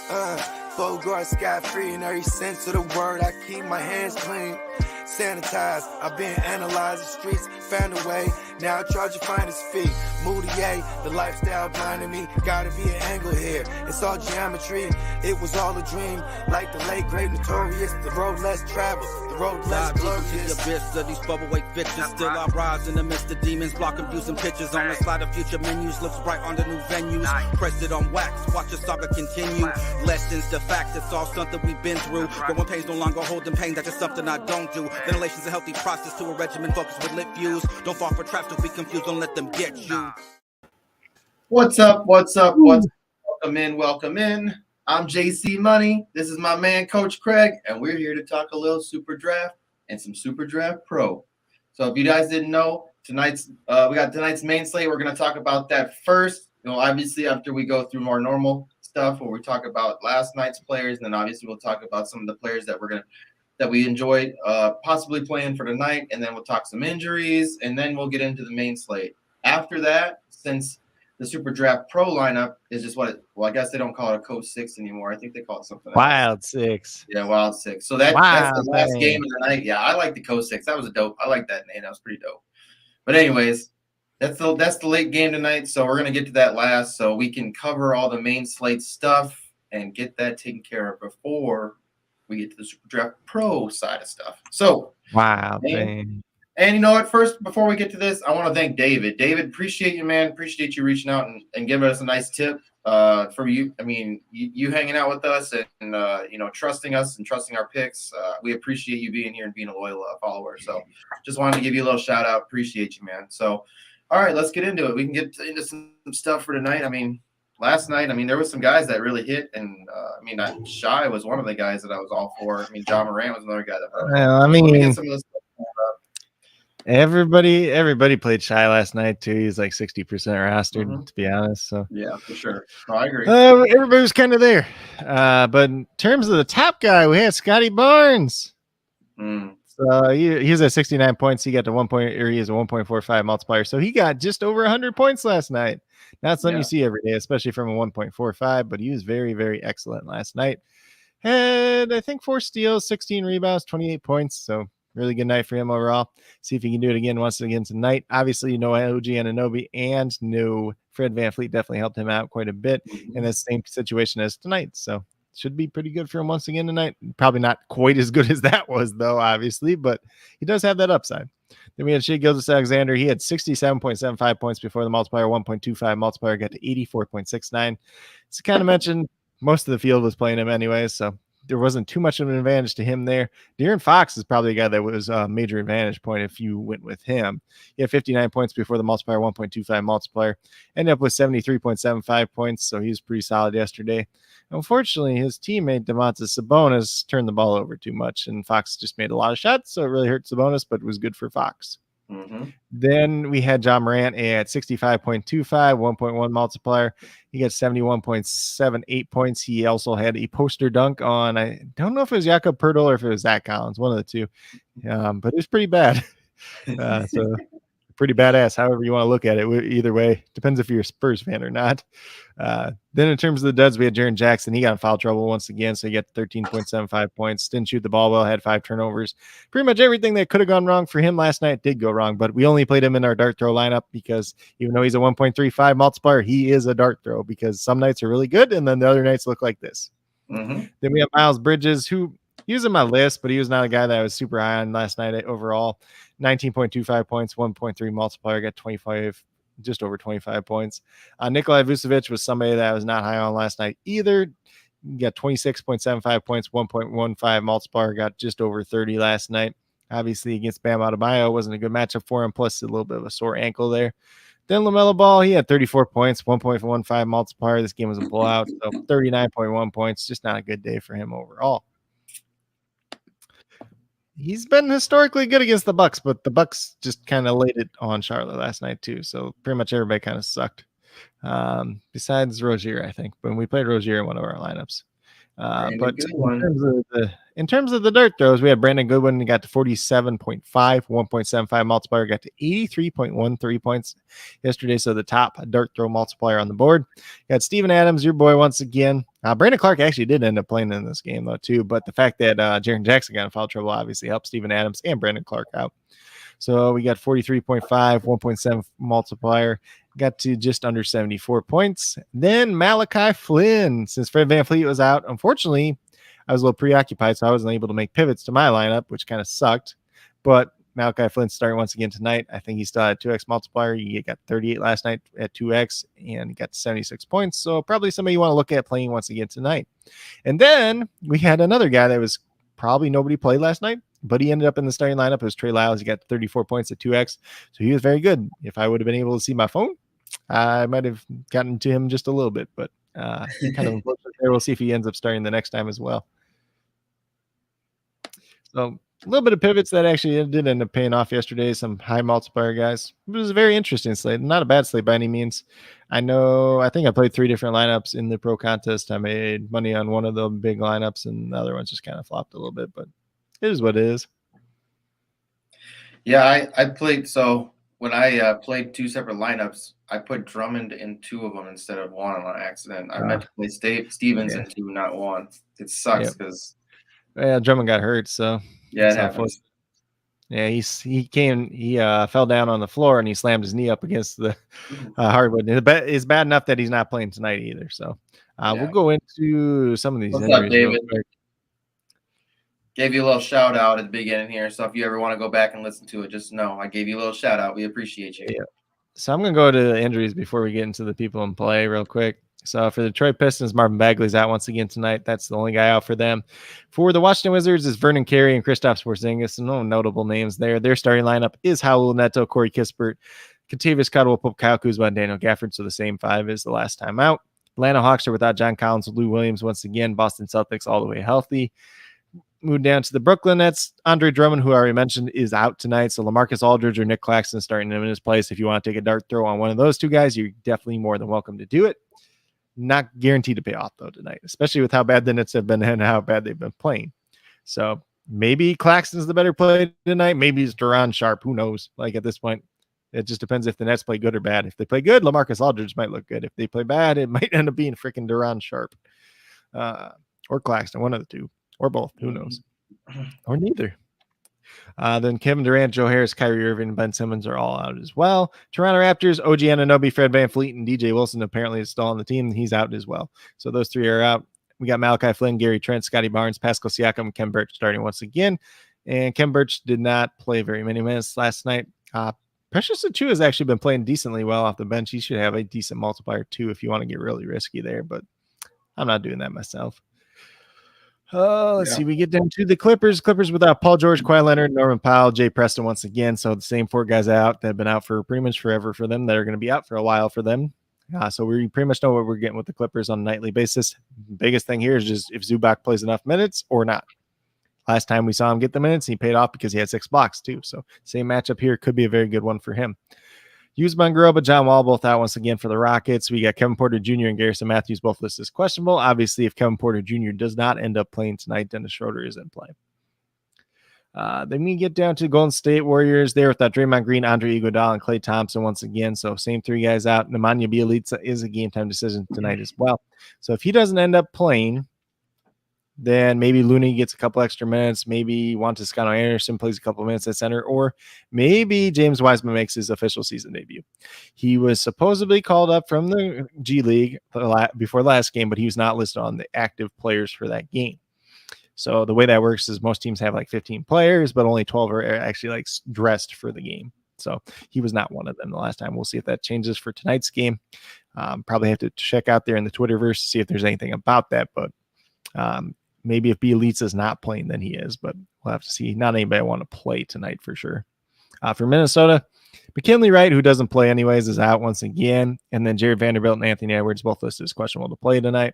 Uh, Bogart scot-free in every sense of the word. I keep my hands clean, sanitized. I've been analyzed the streets, found a way. Now I try to find his feet. Moutier, the lifestyle blinding me. Gotta be an angle here. It's all geometry. It was all a dream. Like the late great notorious, the road less traveled, the road less glorious. The abyss of these bubble weight bitches. Still I rise in the midst of demons, blocking views and pictures. On the slide of future menus, looks bright on the new venues. Pressed it on wax, watch the saga continue. Lessons to facts, it's all something we've been through. But when pain's no longer holding pain, that's just something I don't do. Ventilation's a healthy process to a regimen focused with lit views. Don't fall for traps, don't be confused, don't let them get you. What's up? Welcome in. I'm JC Money. This is my man, Coach Craig, and we're here to talk a little SuperDraft and some SuperDraft Pro. So if you guys didn't know, we got tonight's main slate. We're going to talk about that first. Obviously after we go through more normal stuff where we talk about last night's players, and then obviously we'll talk about some of the players that we enjoyed possibly playing for tonight, and then we'll talk some injuries, and then we'll get into the main slate. After that, since the SuperDraft Pro lineup is just I guess they don't call it a Coach 6 anymore. I think they call it something Wild else. 6. Yeah, Wild 6. So that's the last game of the night. Yeah, I like the Coach 6. That was a dope. I like that name. That was pretty dope. But anyways, that's the late game tonight, so we're going to get to that last so we can cover all the main slate stuff and get that taken care of before we get to the SuperDraft Pro side of stuff. So, wow. And you know what? First, before we get to this, I want to thank David. David, appreciate you, man. Appreciate you reaching out and giving us a nice tip for you. I mean, you hanging out with us and trusting us and trusting our picks. We appreciate you being here and being a loyal follower. So just wanted to give you a little shout out. Appreciate you, man. So, all right, let's get into it. We can get into some stuff for tonight. I mean, last night, there was some guys that really hit, and Shy was one of the guys that I was all for. John Morant was another guy that. Everybody played Shy last night too. He's like 60% rostered, to be honest. So yeah, for sure. No, I agree. Everybody was kind of there. But in terms of the top guy, we had Scotty Barnes. So he was at 69 points. He got to he has a 1.45 multiplier. So he got just over 100 points last night. Not something you see every day, especially from a 1.45, but he was very, very excellent last night. Had, I think, 4 steals, 16 rebounds, 28 points. So really good night for him overall. See if he can do it once again tonight. Obviously, OG Anunoby and Fred VanVleet definitely helped him out quite a bit in the same situation as tonight. So should be pretty good for him once again tonight. Probably not quite as good as that was, though, obviously, but he does have that upside. Then we had Shai Gilgeous-Alexander. He had 67.75 points before the multiplier, 1.25 multiplier, got to 84.69. So kind of mentioned most of the field was playing him anyways, so there wasn't too much of an advantage to him there. De'Aaron Fox is probably a guy that was a major advantage point if you went with him. He had 59 points before the multiplier, 1.25 multiplier. Ended up with 73.75 points, so he was pretty solid yesterday. Unfortunately, his teammate Domantas Sabonis turned the ball over too much, and Fox just made a lot of shots, so it really hurt Sabonis, but it was good for Fox. Then we had John Morant at 65.25, 1.1 multiplier. He got 71.78 points. He also had a poster dunk on, I don't know if it was Jakob Poeltl or if it was Zach Collins, one of the two. But it was pretty bad. So pretty badass, however you want to look at it. Either way, depends if you're a Spurs fan or not. Then in terms of the duds, we had Jaren Jackson. He got in foul trouble once again, so he got 13.75 points. Didn't shoot the ball well, had 5 turnovers. Pretty much everything that could have gone wrong for him last night did go wrong, but we only played him in our dart throw lineup because even though he's a 1.35 multiplier, he is a dart throw because some nights are really good, and then the other nights look like this. Then we have Miles Bridges, who he was in my list, but he was not a guy that I was super high on last night overall. 19.25 points, 1.3 multiplier, got 25, just over 25 points. Nikolai Vucevic was somebody that I was not high on last night either. Got 26.75 points, 1.15 multiplier, got just over 30 last night. Obviously against Bam Adebayo, wasn't a good matchup for him, plus a little bit of a sore ankle there. Then LaMelo Ball, he had 34 points, 1.15 multiplier. This game was a blowout, so 39.1 points. Just not a good day for him overall. He's been historically good against the Bucks, but the Bucks just kind of laid it on Charlotte last night too. So pretty much everybody kind of sucked. Besides Rozier, I think, when we played Rozier in one of our lineups. But in terms of the dirt throws, we had Brandon Goodwin got to 47.5, 1.75 multiplier, got to 83.13 points yesterday. So the top dirt throw multiplier on the board. Got Steven Adams, your boy, once again. Brandon Clark actually did end up playing in this game though too, but the fact that Jaron Jackson got in foul trouble obviously helped Steven Adams and Brandon Clark out. So we got 43.5, 1.7 multiplier, got to just under 74 points. Then Malachi Flynn, since Fred VanVleet was out, unfortunately, I was a little preoccupied, so I wasn't able to make pivots to my lineup, which kind of sucked. But Malachi Flynn starting once again tonight. I think he still had 2x multiplier. He got 38 last night at 2x and got 76 points. So probably somebody you want to look at playing once again tonight. And then we had another guy that was probably nobody played last night, but he ended up in the starting lineup. It was Trey Lyles. He got 34 points at 2x. So he was very good. If I would have been able to see my phone, I might have gotten to him just a little bit, but kind of unfortunate there. We'll see if he ends up starting the next time as well. So a little bit of pivots that actually did end up paying off yesterday. Some high multiplier guys. It was a very interesting slate. Not a bad slate by any means. I think I played 3 different lineups in the pro contest. I made money on one of the big lineups and the other ones just kind of flopped a little bit, but it is what it is. Yeah, I played. So when I played 2 separate lineups, I put Drummond in 2 of them instead of 1 on accident. I meant to play Stevens in 2, not 1. It sucks because Drummond got hurt, so yeah, it happens. Yeah, he fell down on the floor and he slammed his knee up against the hardwood. It's bad enough that he's not playing tonight either. So we'll go into some of these injuries. Up, David? Gave you a little shout out at the beginning here. So if you ever want to go back and listen to it, just know I gave you a little shout out. We appreciate you. Yeah. So I'm going to go to the injuries before we get into the people in play real quick. So for the Detroit Pistons, Marvin Bagley's out once again tonight. That's the only guy out for them. For the Washington Wizards is Vernon Carey and Kristaps Porzingis. No notable names there. Their starting lineup is Raul Neto, Corey Kispert, Kentavious Caldwell-Pope, Kyle Kuzma, and Daniel Gafford. So the same 5 as the last time out. Atlanta Hawks are without John Collins, Lou Williams once again. Boston Celtics all the way healthy. Move down to the Brooklyn Nets. Andre Drummond, who I already mentioned, is out tonight. So LaMarcus Aldridge or Nick Claxton starting him in his place. If you want to take a dart throw on one of those 2 guys, you're definitely more than welcome to do it. Not guaranteed to pay off, though, tonight, especially with how bad the Nets have been and how bad they've been playing. So maybe Claxton's the better play tonight. Maybe it's Duran Sharp. Who knows? Like at this point, it just depends if the Nets play good or bad. If they play good, LaMarcus Aldridge might look good. If they play bad, it might end up being freaking Duran Sharp or Claxton, one of the 2 or both. Who knows? Or neither. Then Kevin Durant, Joe Harris, Kyrie Irving, and Ben Simmons are all out as well. Toronto Raptors, OG Anunoby, Fred VanVleet, and DJ Wilson apparently is still on the team. He's out as well. So those 3 are out. We got Malachi Flynn, Gary Trent, Scotty Barnes, Pascal Siakam, and Kem Birch starting once again. And Kem Birch did not play very many minutes last night. Precious Achiuwa has actually been playing decently well off the bench. He should have a decent multiplier too if you want to get really risky there, but I'm not doing that myself. Let's see. We get down to the Clippers. Clippers without Paul George, Kawhi Leonard, Norman Powell, Jay Preston once again. So the same 4 guys out that have been out for pretty much forever for them. That are going to be out for a while for them. So we pretty much know what we're getting with the Clippers on a nightly basis. Biggest thing here is just if Zubac plays enough minutes or not. Last time we saw him get the minutes, he paid off because he had 6 blocks too. So same matchup here could be a very good one for him. Usman Garuba, John Wall both out once again for the Rockets. We got Kevin Porter Jr. and Garrison Matthews both listed as questionable. Obviously, if Kevin Porter Jr. does not end up playing tonight, Dennis Schroeder is in play. Then we get down to Golden State Warriors. There without Draymond Green, Andre Iguodala, and Klay Thompson once again. So same 3 guys out. Nemanja Bjelica is a game time decision tonight as well. So if he doesn't end up playing, then maybe Looney gets a couple extra minutes. Maybe Juan Toscano Anderson plays a couple minutes at center, or maybe James Wiseman makes his official season debut. He was supposedly called up from the G League before the last game, but he was not listed on the active players for that game. So the way that works is most teams have like 15 players, but only 12 are actually like dressed for the game. So he was not one of them the last time. We'll see if that changes for tonight's game. Probably have to check out there in the Twitterverse to see if there's anything about that, but maybe if Bjelica is not playing, then he is, but we'll have to see. Not anybody I want to play tonight for sure. For Minnesota, McKinley Wright, who doesn't play anyways, is out once again. And then Jared Vanderbilt and Anthony Edwards, both listed as questionable to play tonight.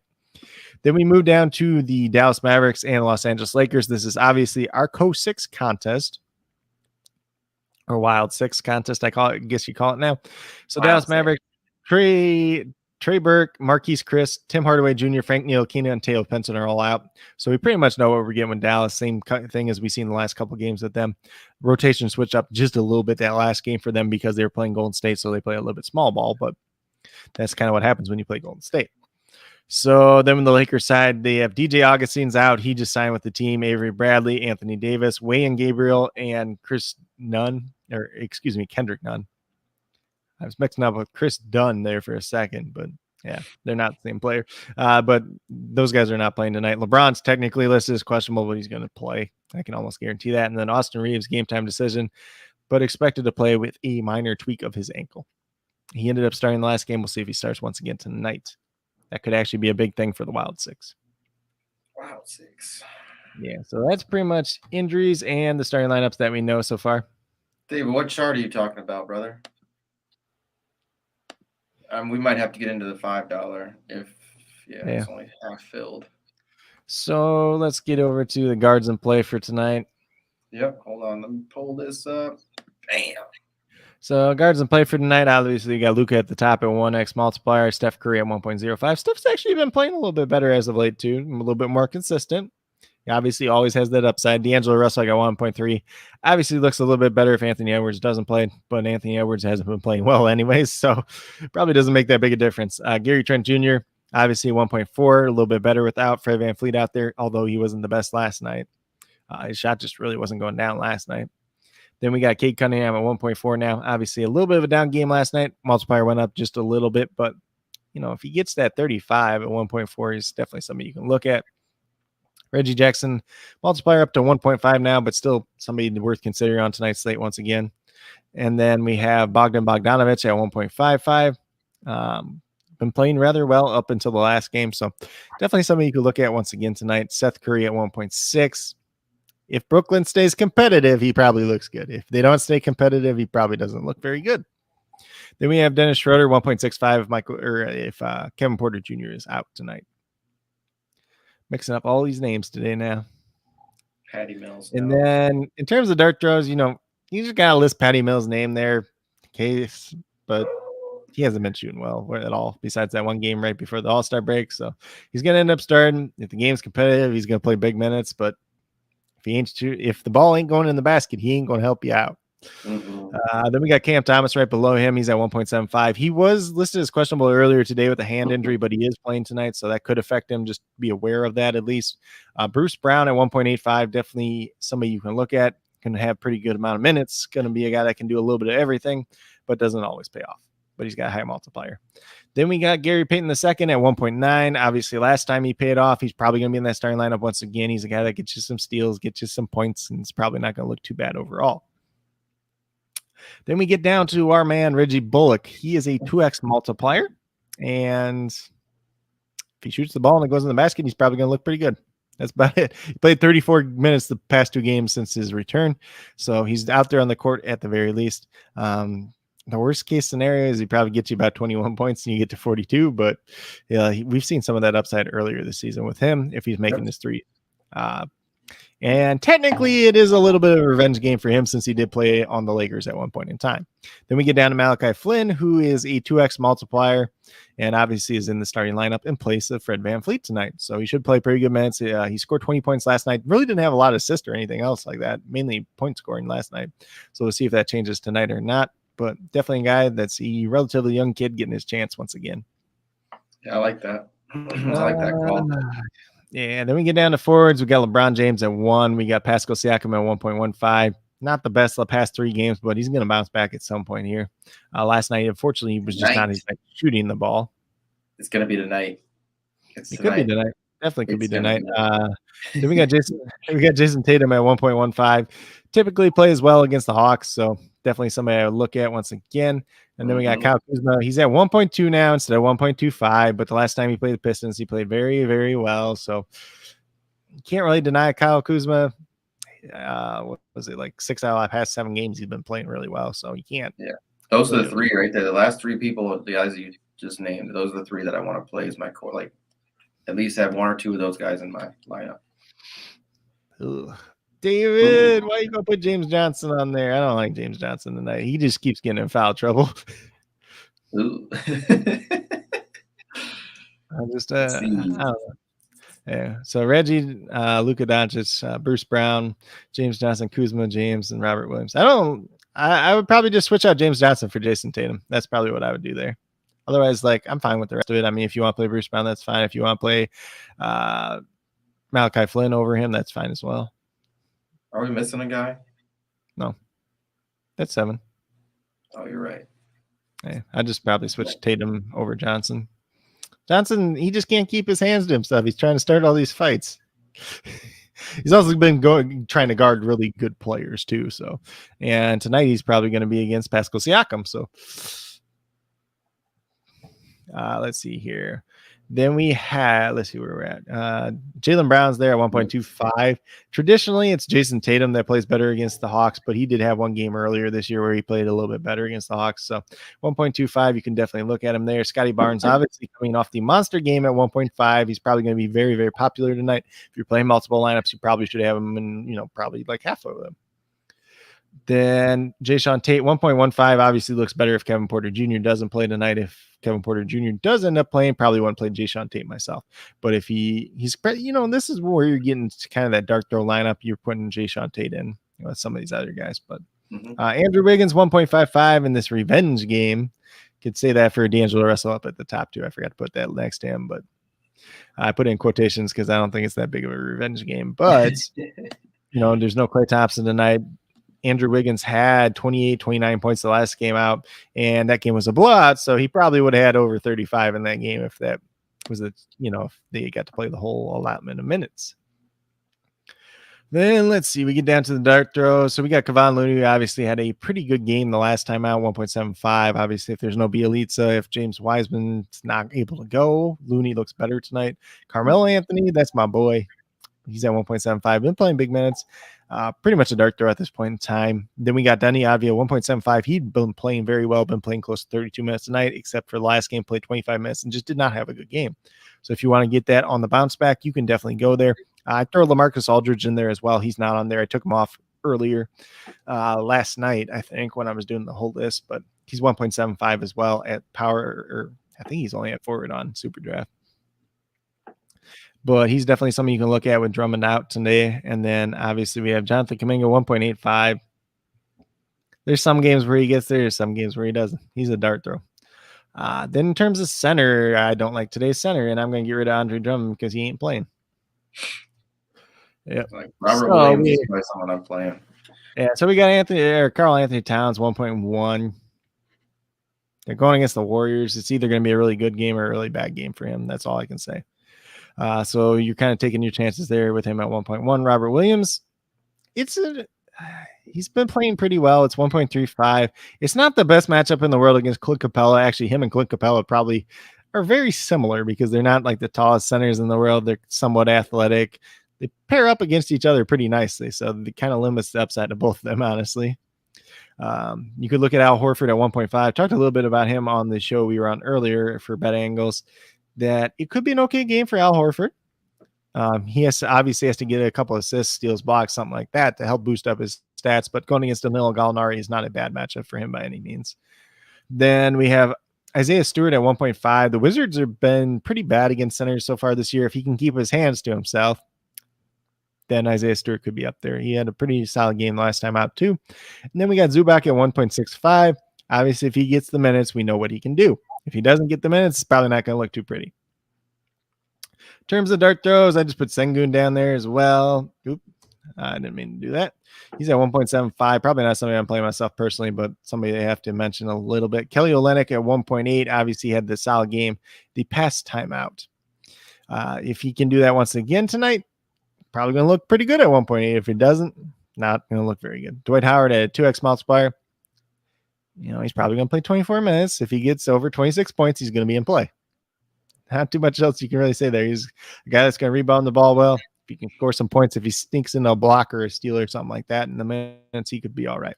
Then we move down to the Dallas Mavericks and Los Angeles Lakers. This is obviously our Co-6 contest, or Wild 6 contest, I guess you call it now. So Wild Dallas Mavericks, Trey Trey Burke, Marquise Chris, Tim Hardaway Jr., Frank Ntilikina, and Teo Pinson are all out. So we pretty much know what we're getting with Dallas. Same thing as we've seen the last couple games with them. Rotation switched up just a little bit that last game for them because they were playing Golden State, so they play a little bit small ball, but that's kind of what happens when you play Golden State. So then on the Lakers side, they have DJ Augustine's out. He just signed with the team. Avery Bradley, Anthony Davis, Wayne Gabriel, and Kendrick Nunn. I was mixing up with Chris Dunn there for a second, but yeah, they're not the same player. But those guys are not playing tonight. LeBron's technically listed as questionable, but he's going to play. I can almost guarantee that. And then Austin Reeves, game time decision, but expected to play with a minor tweak of his ankle. He ended up starting the last game. We'll see if he starts once again tonight. That could actually be a big thing for the Wild Six. Wild Six. Yeah, so that's pretty much injuries and the starting lineups that we know so far. David, what chart are you talking about, brother? We might have to get into the $5 if it's only half filled. So let's get over to the guards in play for tonight. Yep, hold on. Let me pull this up. Bam. So guards in play for tonight, obviously you got Luka at the top at 1x multiplier, Steph Curry at 1.05. Steph's actually been playing a little bit better as of late too, a little bit more consistent. He obviously always has that upside. D'Angelo Russell got 1.3. Obviously looks a little bit better if Anthony Edwards doesn't play, but Anthony Edwards hasn't been playing well anyways, so probably doesn't make that big a difference. Gary Trent Jr., obviously 1.4, a little bit better without Fred VanVleet out there, although he wasn't the best last night. His shot just really wasn't going down last night. Then we got Cade Cunningham at 1.4 now. Obviously a little bit of a down game last night. Multiplier went up just a little bit, but if he gets that 35 at 1.4, he's definitely somebody you can look at. Reggie Jackson, multiplier up to 1.5 now, but still somebody worth considering on tonight's slate once again. And then we have Bogdan Bogdanovic at 1.55. Been playing rather well up until the last game, so definitely somebody you could look at once again tonight. Seth Curry at 1.6. If Brooklyn stays competitive, he probably looks good. If they don't stay competitive, he probably doesn't look very good. Then we have Dennis Schroeder, 1.65. If Kevin Porter Jr. is out tonight. Mixing up all these names today now. Patty Mills. And then in terms of dart throws, you just got to list Patty Mills' name there in case, but he hasn't been shooting well at all besides that one game right before the All-Star break. So he's going to end up starting. If the game's competitive, he's going to play big minutes, but if the ball ain't going in the basket, he ain't going to help you out. Mm-hmm. Then we got Cam Thomas right below him. He's at 1.75. He was listed as questionable earlier today with a hand injury, but he is playing tonight, so that could affect him. Just be aware of that at least. Bruce Brown at 1.85, definitely somebody you can look at. Can have pretty good amount of minutes. Going to be a guy that can do a little bit of everything, but doesn't always pay off. But he's got a high multiplier. Then we got Gary Payton II at 1.9. Obviously, last time he paid off, he's probably going to be in that starting lineup once again. He's a guy that gets you some steals, gets you some points, and it's probably not going to look too bad overall. Then we get down to our man, Reggie Bullock. He is a 2x multiplier, and if he shoots the ball and it goes in the basket, he's probably going to look pretty good. That's about it. He played 34 minutes the past two games since his return, so he's out there on the court at the very least. The worst case scenario is he probably gets you about 21 points and you get to 42, but we've seen some of that upside earlier this season with him if he's making his three. And technically it is a little bit of a revenge game for him since he did play on the Lakers at one point in time. Then we get down to Malachi Flynn, who is a 2x multiplier and obviously is in the starting lineup in place of Fred VanVleet tonight. So he should play pretty good minutes. He scored 20 points last night. Really didn't have a lot of assists or anything else like that, mainly point scoring last night. So we'll see if that changes tonight or not. But definitely a guy that's a relatively young kid getting his chance once again. Yeah, I like that. I like that call. Yeah, then we get down to forwards. We got LeBron James at 1. We got Pascal Siakam at 1.15. Not the best the past 3 games, but he's going to bounce back at some point here. Last night, unfortunately, he was just not shooting the ball. It's going to be tonight. It could be tonight. Definitely could be tonight. Then we got Jason Tatum at 1.15. Typically plays well against the Hawks, so definitely somebody I would look at once again. And then we got Kyle Kuzma. He's at 1.2 now instead of 1.25, but the last time he played the Pistons, he played very, very well. So you can't really deny Kyle Kuzma. What was it, like 6 out of the past 7 games he's been playing really well, so you can't. Yeah, those are the 3 right there. The last 3 people, the guys you just named, those are the 3 that I want to play as my core. Like at least have 1 or 2 of those guys in my lineup. Ugh. David, why are you going to put James Johnson on there? I don't like James Johnson tonight. He just keeps getting in foul trouble. I just Let's I see. don't know. Yeah. So Reggie, Luka Doncic, Bruce Brown, James Johnson, Kuzma, James, and Robert Williams. I would probably just switch out James Johnson for Jason Tatum. That's probably what I would do there. Otherwise, like, I'm fine with the rest of it. I mean, if you want to play Bruce Brown, that's fine. If you want to play Malachi Flynn over him, that's fine as well. Are we missing a guy? No. That's 7. Oh, you're right. Yeah, I'd just probably switch Tatum over Johnson. Johnson, he just can't keep his hands to himself. He's trying to start all these fights. He's also been trying to guard really good players too. So, and tonight he's probably going to be against Pascal Siakam. So, let's see here. Then we had, let's see where we're at. Jaylen Brown's there at 1.25. Traditionally, it's Jason Tatum that plays better against the Hawks, but he did have one game earlier this year where he played a little bit better against the Hawks. So 1.25, you can definitely look at him there. Scotty Barnes, obviously coming off the monster game at 1.5. He's probably going to be very, very popular tonight. If you're playing multiple lineups, you probably should have him in, probably like half of them. Then Jayshawn Tate, 1.15, obviously looks better if Kevin Porter Jr. doesn't play tonight. If Kevin Porter Jr. does end up playing, probably wouldn't play Jayshawn Tate myself. But if he's, this is where you're getting to kind of that dark throw lineup. You're putting Jayshawn Tate in with some of these other guys. But Andrew Wiggins, 1.55 in this revenge game. Could say that for D'Angelo Russell up at the top too. I forgot to put that next to him, but I put in quotations because I don't think it's that big of a revenge game. But, there's no Klay Thompson tonight. Andrew Wiggins had 28, 29 points the last game out, and that game was a blowout, so he probably would have had over 35 in that game if that was if they got to play the whole allotment of minutes. Then let's see, we get down to the dart throw. So we got Kevon Looney, who obviously had a pretty good game the last time out, 1.75. Obviously, if there's no Bielitsa, if James Wiseman's not able to go, Looney looks better tonight. Carmelo Anthony, that's my boy. He's at 1.75. Been playing big minutes. Pretty much a dart throw at this point in time. Then we got Denny Avdia, 1.75. He'd been playing very well, been playing close to 32 minutes tonight, except for the last game, played 25 minutes and just did not have a good game. So if you want to get that on the bounce back, you can definitely go there. I throw LaMarcus Aldridge in there as well. He's not on there. I took him off earlier last night, I think, when I was doing the whole list, but he's 1.75 as well at power, or I think he's only at forward on SuperDraft. But he's definitely something you can look at with Drummond out today. And then obviously we have Jonathan Kuminga, 1.85. There's some games where he gets there, there's some games where he doesn't. He's a dart throw. Then in terms of center, I don't like today's center, and I'm going to get rid of Andre Drummond because he ain't playing. Yeah, like Robert Williams is someone I'm playing. Yeah, so we got Karl Anthony Towns, 1.1. They're going against the Warriors. It's either going to be a really good game or a really bad game for him. That's all I can say. So you're kind of taking your chances there with him at 1.1. Robert Williams, he's been playing pretty well. It's 1.35. It's not the best matchup in the world against Clint Capella. Actually, him and Clint Capella probably are very similar because they're not like the tallest centers in the world. They're somewhat athletic. They pair up against each other pretty nicely. So it kind of limits the upside to both of them, honestly. You could look at Al Horford at 1.5. Talked a little bit about him on the show we were on earlier for Bet Angles, that it could be an okay game for Al Horford. He obviously has to get a couple of assists, steals, blocks, something like that to help boost up his stats. But going against Danilo Gallinari is not a bad matchup for him by any means. Then we have Isaiah Stewart at 1.5. The Wizards have been pretty bad against centers so far this year. If he can keep his hands to himself, then Isaiah Stewart could be up there. He had a pretty solid game last time out too. And then we got Zubac at 1.65. Obviously, if he gets the minutes, we know what he can do. If he doesn't get the minutes, it's probably not going to look too pretty. In terms of dart throws, I just put Sengun down there as well. Oop, I didn't mean to do that. He's at 1.75. Probably not somebody I'm playing myself personally, but somebody they have to mention a little bit. Kelly Olynyk at 1.8. Obviously had the solid game the past time out. If he can do that once again tonight, probably going to look pretty good at 1.8. If he doesn't, not going to look very good. Dwight Howard at 2x multiplier. He's probably going to play 24 minutes. If he gets over 26 points, he's going to be in play. Not too much else you can really say there. He's a guy that's going to rebound the ball well. If he can score some points, if he sneaks in a block or a steal or something like that in the minutes, he could be all right.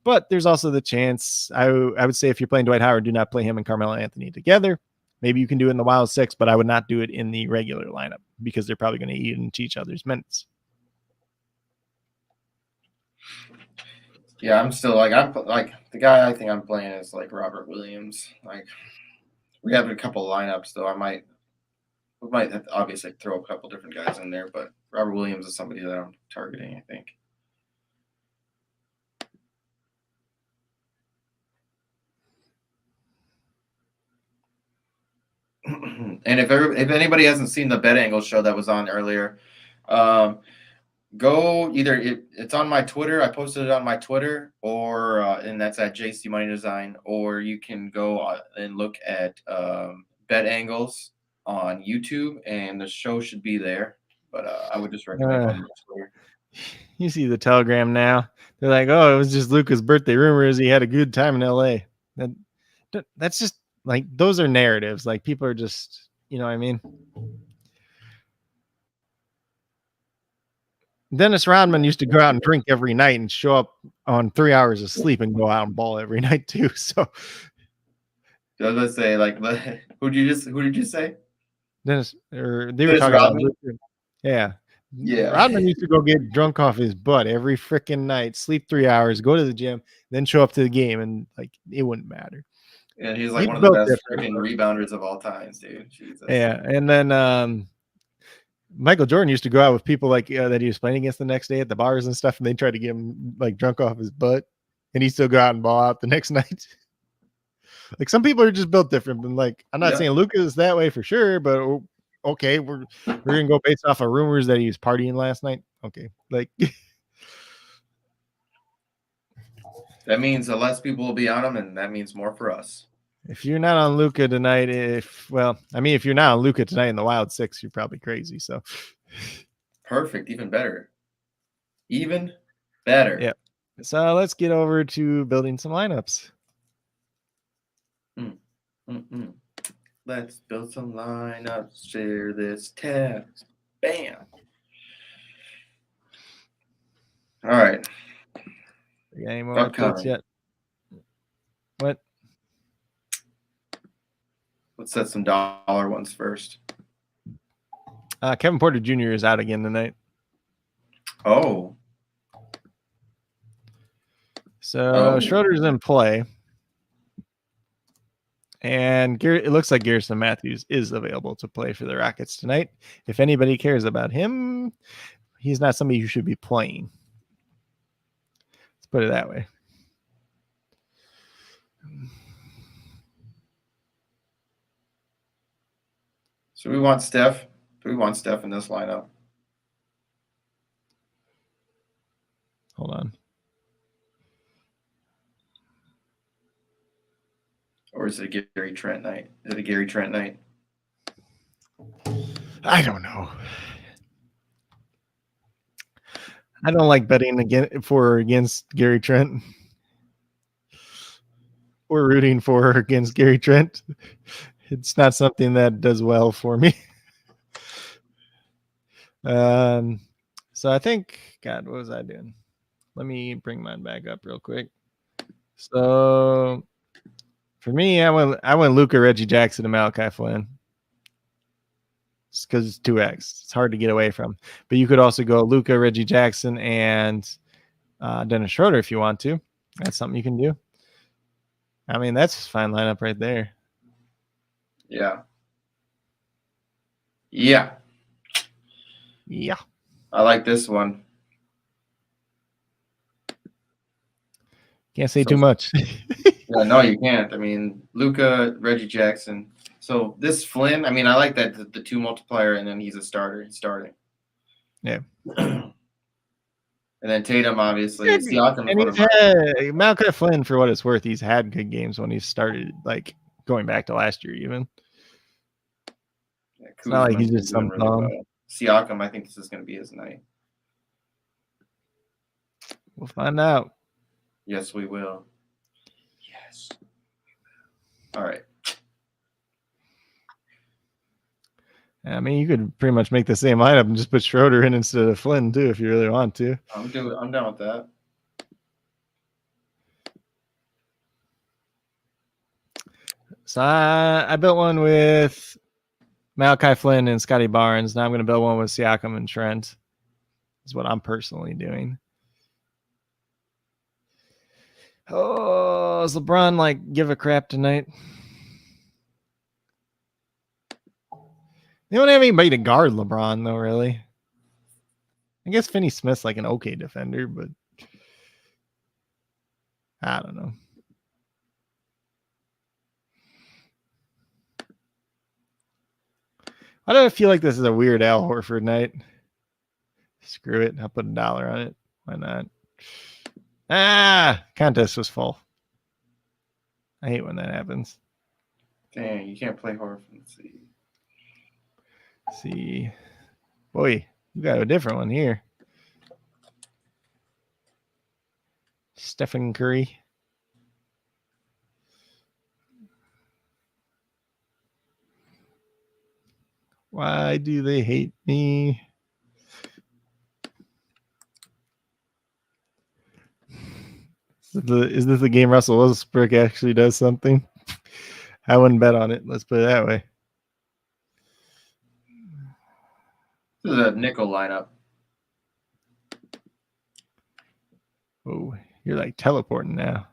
But there's also the chance, I would say if you're playing Dwight Howard, do not play him and Carmelo Anthony together. Maybe you can do it in the Wild 6, but I would not do it in the regular lineup because they're probably going to eat into each other's minutes. Yeah, I'm still the guy I think I'm playing is like Robert Williams. Like we have a couple of lineups though. I might We might have to obviously throw a couple different guys in there, but Robert Williams is somebody that I'm targeting, I think. And if anybody hasn't seen the Bet Angle show that was on earlier, go either it's on my Twitter. I posted it on my Twitter, or and that's at JC Money Design, or you can go and look at Bet Angles on YouTube, and the show should be there. But I would just recommend going to Twitter. You see the Telegram now. They're like, oh, it was just Luca's birthday. Rumor is he had a good time in LA. That's just like, those are narratives. Like, people are just, you know what I mean? Dennis Rodman used to go out and drink every night and show up on 3 hours of sleep and go out and ball every night too. So I was gonna say, like, who did you say? Dennis, or they Dennis were talking Rodman? about Luka. Yeah. Yeah. Rodman used to go get drunk off his butt every freaking night, sleep 3 hours, go to the gym, then show up to the game, and like, it wouldn't matter. And he's like one of the best freaking rebounders of all times, dude. Jesus. Yeah. And then Michael Jordan used to go out with people like that he was playing against the next day at the bars and stuff, and they tried to get him like drunk off his butt, and he still go out and ball out the next night. Like, some people are just built different. And like, I'm not saying Luka is that way for sure, but okay, we're gonna go based off of rumors that he was partying last night. Okay, like that means less people will be on him, and that means more for us. If you're not on Luka tonight, if you're not on Luka tonight in the Wild Six, you're probably crazy. So perfect, even better. Even better. Yeah. So let's get over to building some lineups. Let's build some lineups. Share this tab. Bam. All right. You got any more updates yet? What? Let's set some dollar ones first. Kevin Porter Jr. is out again tonight. Oh. So Schroeder's in play. And it looks like Garrison Matthews is available to play for the Rockets tonight. If anybody cares about him, he's not somebody who should be playing. Let's put it that way. So we want Steph. Do we want Steph in this lineup? Hold on. Or is it a Gary Trent night? Is it a Gary Trent night? I don't know. I don't like betting against Gary Trent. Or rooting for or against Gary Trent. It's not something that does well for me. So I think, God, what was I doing? Let me bring mine back up real quick. So for me, I went Luka, Reggie Jackson, and Malachi Flynn. It's because it's 2x. It's hard to get away from. But you could also go Luka, Reggie Jackson, and Dennis Schroeder if you want to. That's something you can do. I mean, that's a fine lineup right there. Yeah. Yeah. Yeah. I like this one. Can't say too much. Yeah, no, you can't. I mean, Luka, Reggie Jackson. So this Flynn, I mean, I like that the 2 multiplier, and then he's a starter. He's starting. Yeah. And then Tatum, obviously. Malachi Flynn, for what it's worth, he's had good games when he started, like going back to last year even. Yeah, it's not like he's just some really well. Siakam, I think this is going to be his night. We'll find out. Yes, we will. Yes. All right. I mean, you could pretty much make the same lineup and just put Schroeder in instead of Flynn too, if you really want to. I'm down with that. So I built one with Malachi Flynn and Scotty Barnes. Now I'm going to build one with Siakam and Trent. Is what I'm personally doing. Oh, does LeBron like give a crap tonight? They don't have anybody to guard LeBron, though, really. I guess Finney Smith's like an okay defender, but I don't know. Why do I feel like this is a weird Al Horford night? Screw it. I'll put $1 on it. Why not? Contest was full. I hate when that happens. Dang, you can't play Horford. Let's see. Boy, you got a different one here. Stephen Curry. Why do they hate me? Is this the game Russell Westbrook actually does something? I wouldn't bet on it. Let's put it that way. This is a nickel lineup. Oh, you're like teleporting now.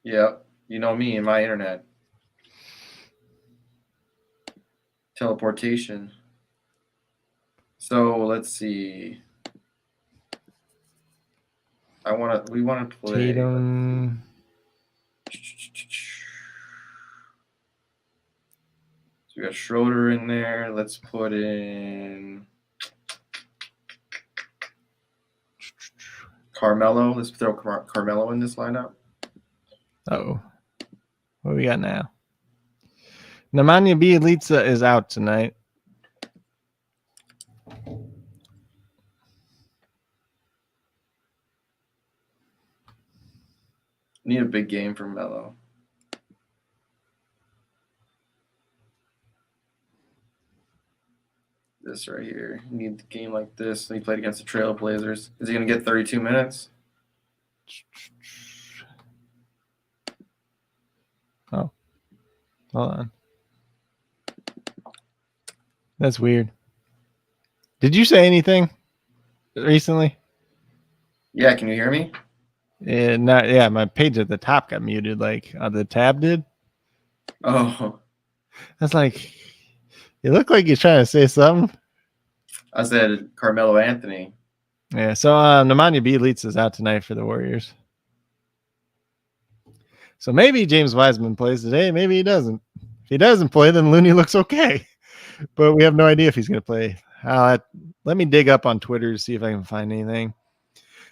Yep. You know me and my internet. Teleportation. So let's see. We want to play. Tatum. So we got Schroeder in there. Let's put in Carmelo. Let's throw Carmelo in this lineup. Oh, what do we got now? Nemanja Bjelica is out tonight. Need a big game for Melo. This right here. You need a game like this. He played against the Trailblazers. Is he going to get 32 minutes? Oh, hold on. That's weird. Did you say anything recently? Yeah, can you hear me? My page at the top got muted, like the tab did. Oh. That's like, you look like you're trying to say something. I said Carmelo Anthony. Yeah, so Nemanja Bjelica is out tonight for the Warriors. So maybe James Wiseman plays today, maybe he doesn't. If he doesn't play, then Looney looks okay. But we have no idea if he's going to play. Let me dig up on Twitter to see if I can find anything.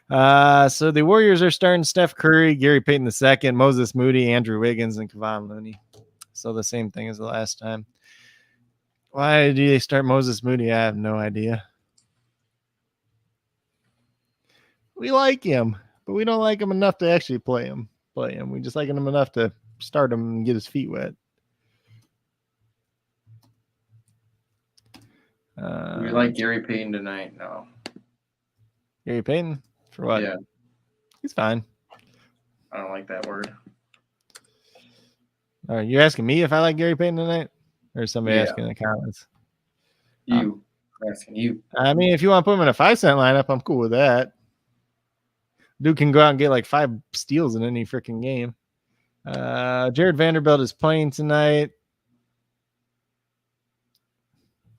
So the Warriors are starting Steph Curry, Gary Payton II, Moses Moody, Andrew Wiggins, and Kevon Looney. So the same thing as the last time. Why do they start Moses Moody? I have no idea. We like him, but we don't like him enough to actually play him. We just like him enough to start him and get his feet wet. We like Gary Payton tonight. No. Gary Payton? For what? Yeah. He's fine. I don't like that word. All right, you're asking me if I like Gary Payton tonight? Or is somebody asking in the comments? You. Asking you. I mean, if you want to put him in a 5-cent lineup, I'm cool with that. Dude can go out and get like 5 steals in any freaking game. Jared Vanderbilt is playing tonight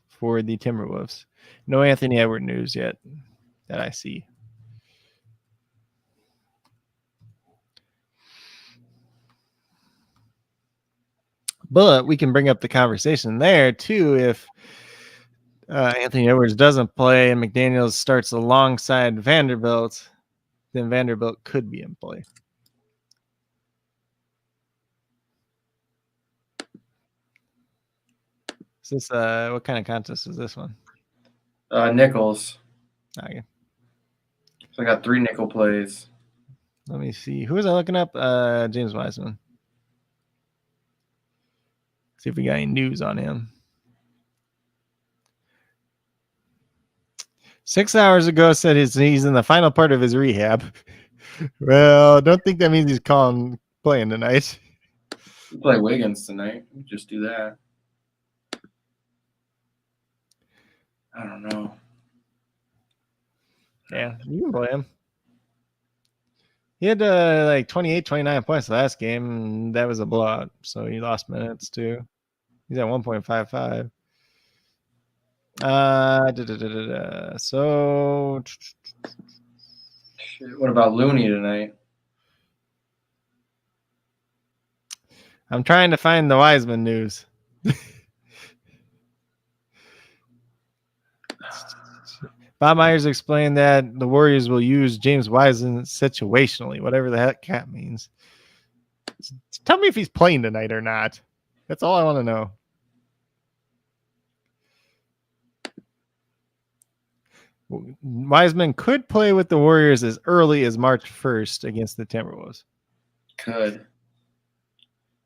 for the Timberwolves. No Anthony Edwards news yet that I see. But we can bring up the conversation there too if Anthony Edwards doesn't play and McDaniels starts alongside Vanderbilt, then Vanderbilt could be in play. Is this what kind of contest is this one? Nickels. Okay. So I got 3 nickel plays. Let me see. Who was I looking up? James Wiseman. See if we got any news on him. 6 hours ago said he's in the final part of his rehab. Well, don't think that means he's playing tonight. We play Wiggins tonight. Just do that. I don't know. Yeah, you can play him. He had like 28, 29 points last game, and that was a blowout. So he lost minutes too. He's at 1.55. So What about Looney tonight? I'm trying to find the Wiseman news. Bob Myers explained that the Warriors will use James Wiseman situationally, whatever the heck that means. Tell me if he's playing tonight or not. That's all I want to know. Wiseman could play with the Warriors as early as March 1st against the Timberwolves. Could.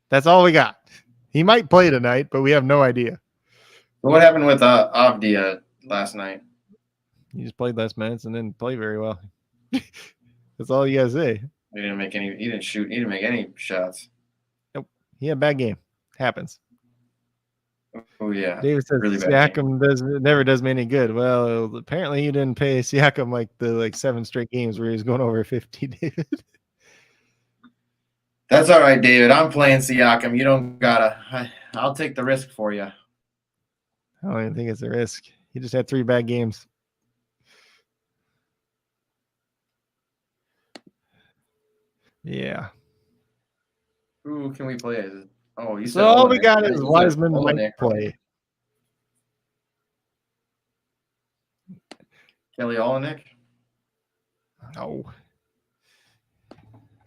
That's all we got. He might play tonight, but we have no idea. But what happened with Avdia last night? He just played less minutes and didn't play very well. That's all you guys say. He didn't make any. He didn't shoot. He didn't make any shots. Nope. He had a bad game. Happens. Oh yeah. David says really bad Siakam never does me any good. Well, apparently you didn't pay Siakam like the 7 straight games where he was going over 50, David. That's all right, David. I'm playing Siakam. You don't gotta. I'll take the risk for you. I don't even think it's a risk. He just had 3 bad games. Yeah. Who can we play? Oh, you said So all we Olenek. got is Wiseman Olenek. might play. Kelly Olenek. No.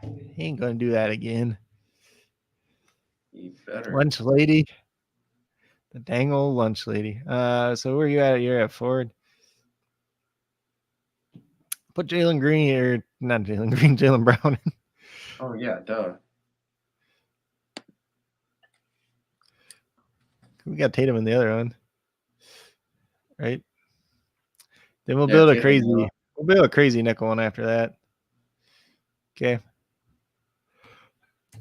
He ain't gonna do that again. He better. Lunch lady. The dang old lunch lady. So where you at? You're at Ford. Put Jalen Green or not Jalen Green, Jalen Brown in. Oh yeah, duh. We got Tatum in the other one. Right? Then we'll build a crazy nickel one after that. Okay. At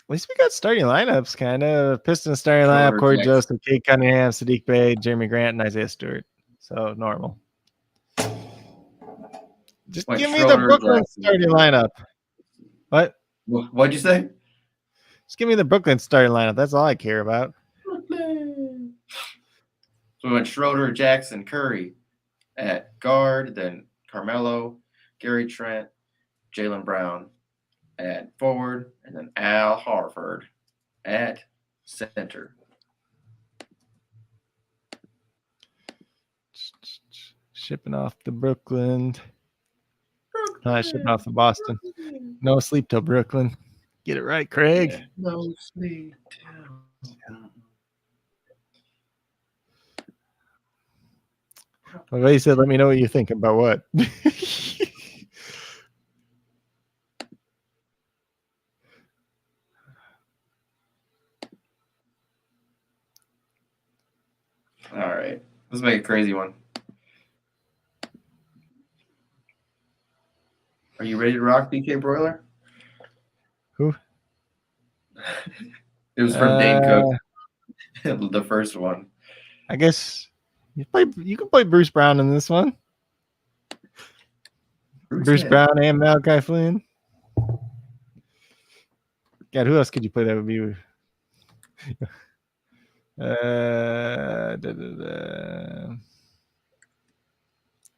least we got starting lineups, kind of. Pistons starting lineup: Corey Joseph, Kate Cunningham, Sadiq Bey, Jeremy Grant, and Isaiah Stewart. So normal. Just give me the Brooklyn starting lineup. What? What'd you say? Just give me the Brooklyn starting lineup. That's all I care about. Brooklyn. So we went Schroeder, Jackson, Curry at guard, then Carmelo, Gary Trent, Jaylen Brown at forward, and then Al Horford at center. Shipping off to Brooklyn. Shipping off to Boston. No sleep till Brooklyn. Get it right, Craig. Yeah. No sleep till. Well, he said, let me know what you think about what. All right. Let's make a crazy one. Are you ready to rock, BK Broiler? Who? It was from Dane Cook. The first one. I guess you can play Bruce Brown in this one. Bruce Brown and Malachi Flynn. God, who else could you play that would be?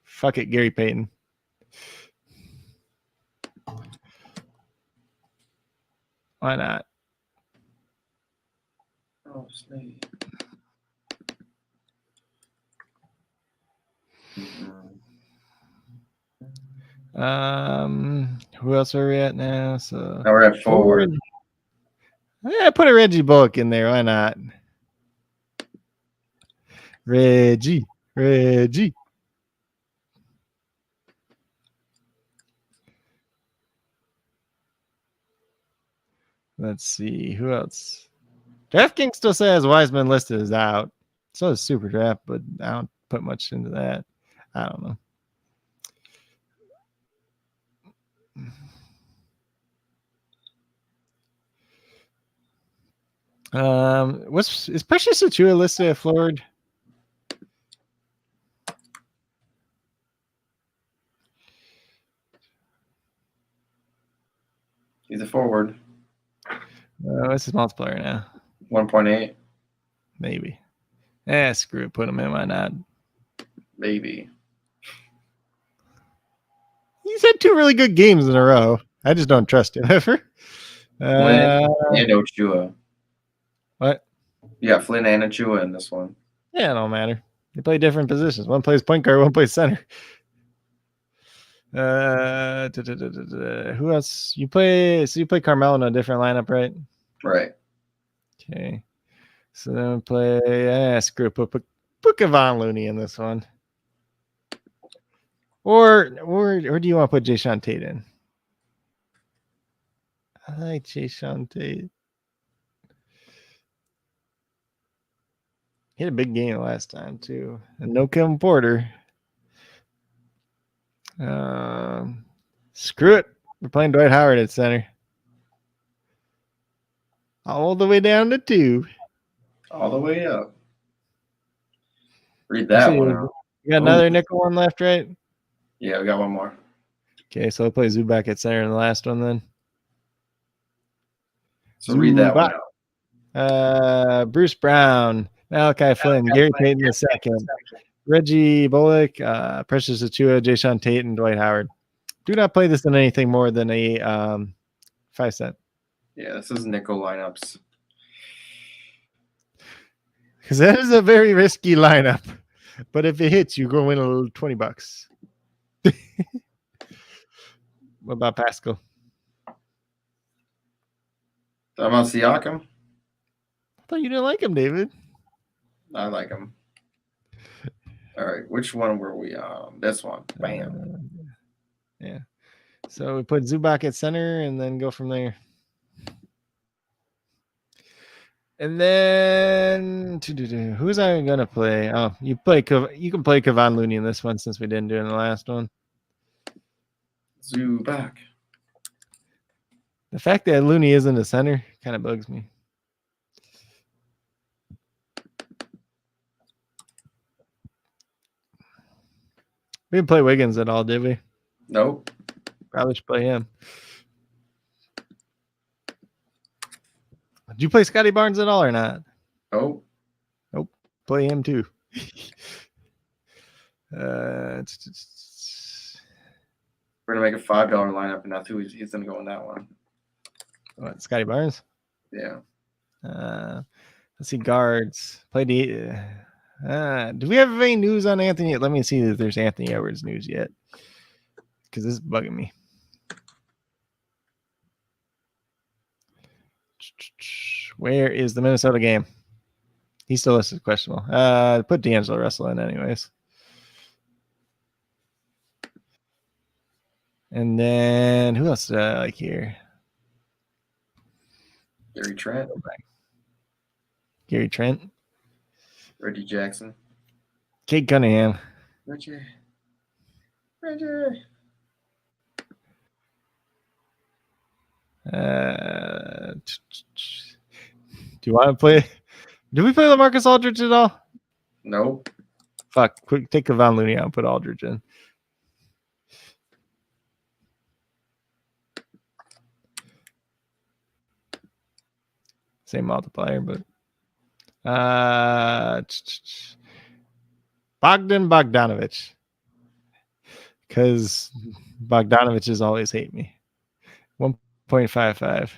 Fuck it, Gary Payton. Why not? Oh, sleep. Who else are we at now? So now we're at forward. Yeah, put a Reggie Bullock in there. Why not? Reggie. Let's see who else. DraftKings still says Wiseman listed as out. So is SuperDraft, but I don't put much into that. I don't know. Is Precious Achiuwa listed at forward? He's a forward. What's his multiplier now? 1.8. Maybe. Screw it. Put him in. Why not? Maybe. He's had 2 really good games in a row. I just don't trust him ever. Flynn and Ochua. What? You got Flynn and Ochua in this one. Yeah, it don't matter. They play different positions. One plays point guard, one plays center. Who else? You play Carmelo in a different lineup, right? Right. Okay. So then we play screw it. Put Kevon Looney in this one. Or do you want to put Jay Sean Tate in? I like Jay Sean Tate. He had a big game last time too. And no Kevin Porter. Screw it. We're playing Dwight Howard at center. All the way down to 2. All the way up. Read that one out. You got another nickel one left, right? Yeah, we got one more. Okay, so I'll play Zubac at center in the last one then. So read that one out. Bruce Brown, Malachi Flynn, Gary Payton the second, Reggie Bullock, Precious Achua, Jay Sean Tate, and Dwight Howard. Do not play this in anything more than a 5-cent. Yeah, this is nickel lineups. Because that is a very risky lineup. But if it hits, you go win a little $20. What about Pascal? How about Siakam? I thought you didn't like him, David. I like him. All right, which one were we on? This one. Bam. Yeah. So we put Zubac at center and then go from there. And then who's I gonna play? Oh, you can play Kevon Looney in this one since we didn't do it in the last one. Zubac. The fact that Looney isn't a center kind of bugs me. We didn't play Wiggins at all, did we? Nope. Probably should play him. Did you play Scotty Barnes at all or not? Nope. Nope. Play him too. We're gonna make a $5 lineup, and that's who he's gonna go in that one. What, Scotty Barnes? Yeah. Let's see, guards. Play the. Do we have any news on Anthony? Let me see if there's Anthony Edwards news yet, because this is bugging me. Where is the Minnesota game? He's still listed questionable. Put D'Angelo Russell in anyways. And then who else do I like here? Gary Trent. Gary Trent. Reggie Jackson. Kate Cunningham. Reggie. Do you want to play? Do we play LaMarcus Aldridge at all? Nope. Fuck. Quick, take Kevon Looney out and put Aldridge in. Same multiplier, but Bogdanovich. Because Bogdanoviches always hate me. 1.55.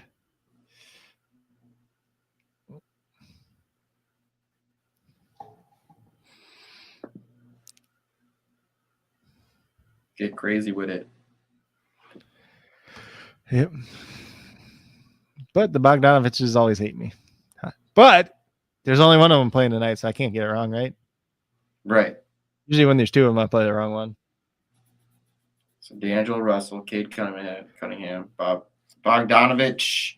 Get crazy with it. Yep. But the Bogdanoviches always hate me. But there's only one of them playing tonight, so I can't get it wrong, right? Right. Usually when there's 2 of them, I play the wrong one. So D'Angelo Russell, Cade Cunningham, Bogdanovich,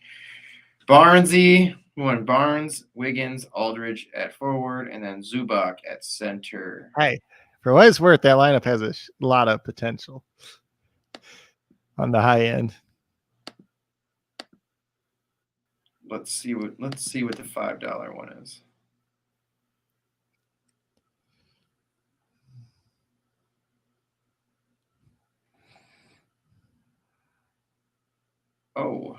Barnesy. We went Barnes, Wiggins, Aldridge at forward, and then Zubac at center. Hey, for what it's worth, that lineup has a lot of potential on the high end. Let's see what the $5 one is. Oh.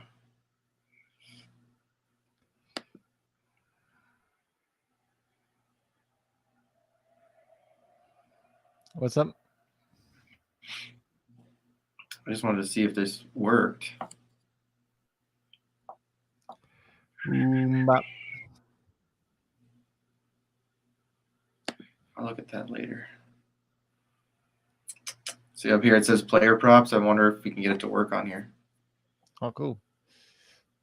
What's up? I just wanted to see if this worked. Bop. I'll look at that later. See up here it says player props. I wonder if we can get it to work on here. Oh, cool.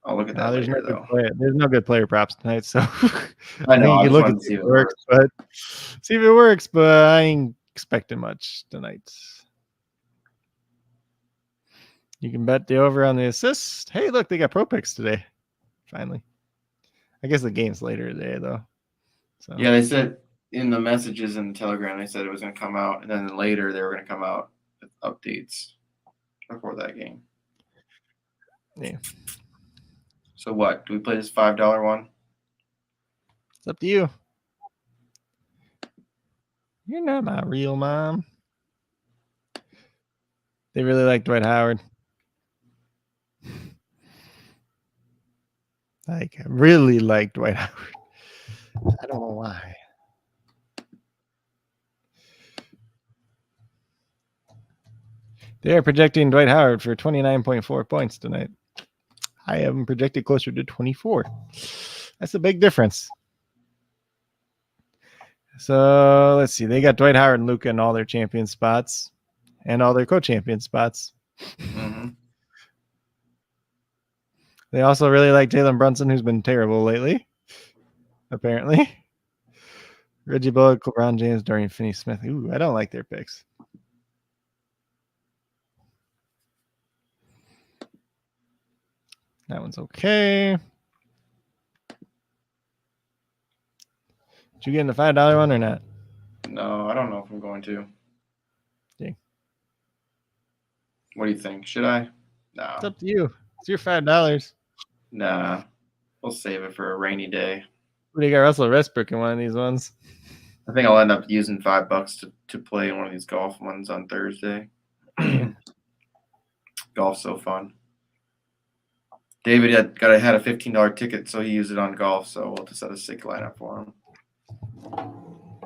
I'll look at that There's later, no though. there's no good player props tonight, so I know. think I you just look wanted at to see if it works, works. but see if it works. But I ain't expecting much tonight. You can bet the over on the assist. Hey, look, they got pro picks today. Finally, I guess the game's later today, though. So Yeah, they said in the messages in the Telegram, they said it was going to come out, and then later they were going to come out with updates before that game. Yeah. So what? Do we play this $5 one? It's up to you. You're not my real mom. They really like Dwight Howard. Like, really like Dwight Howard. I don't know why. They are projecting Dwight Howard for 29.4 points tonight. I have him projected closer to 24. That's a big difference. So let's see. They got Dwight Howard and Luka in all their champion spots and all their co-champion spots. Mm-hmm. They also really like Jalen Brunson, who's been terrible lately, apparently. Reggie Bullock, LeBron James, Dorian Finney-Smith. Ooh, I don't like their picks. That one's okay. Did you get in the $5 one or not? No, I don't know if I'm going to. Okay. What do you think? Should I? No. It's up to you. It's your $5. Nah. We'll save it for a rainy day. What do you got Russell Westbrook in one of these ones? I think I'll end up using $5 to play one of these golf ones on Thursday. Golf's so fun. David had a $15 ticket, so he used it on golf. So we'll just set a sick lineup for him.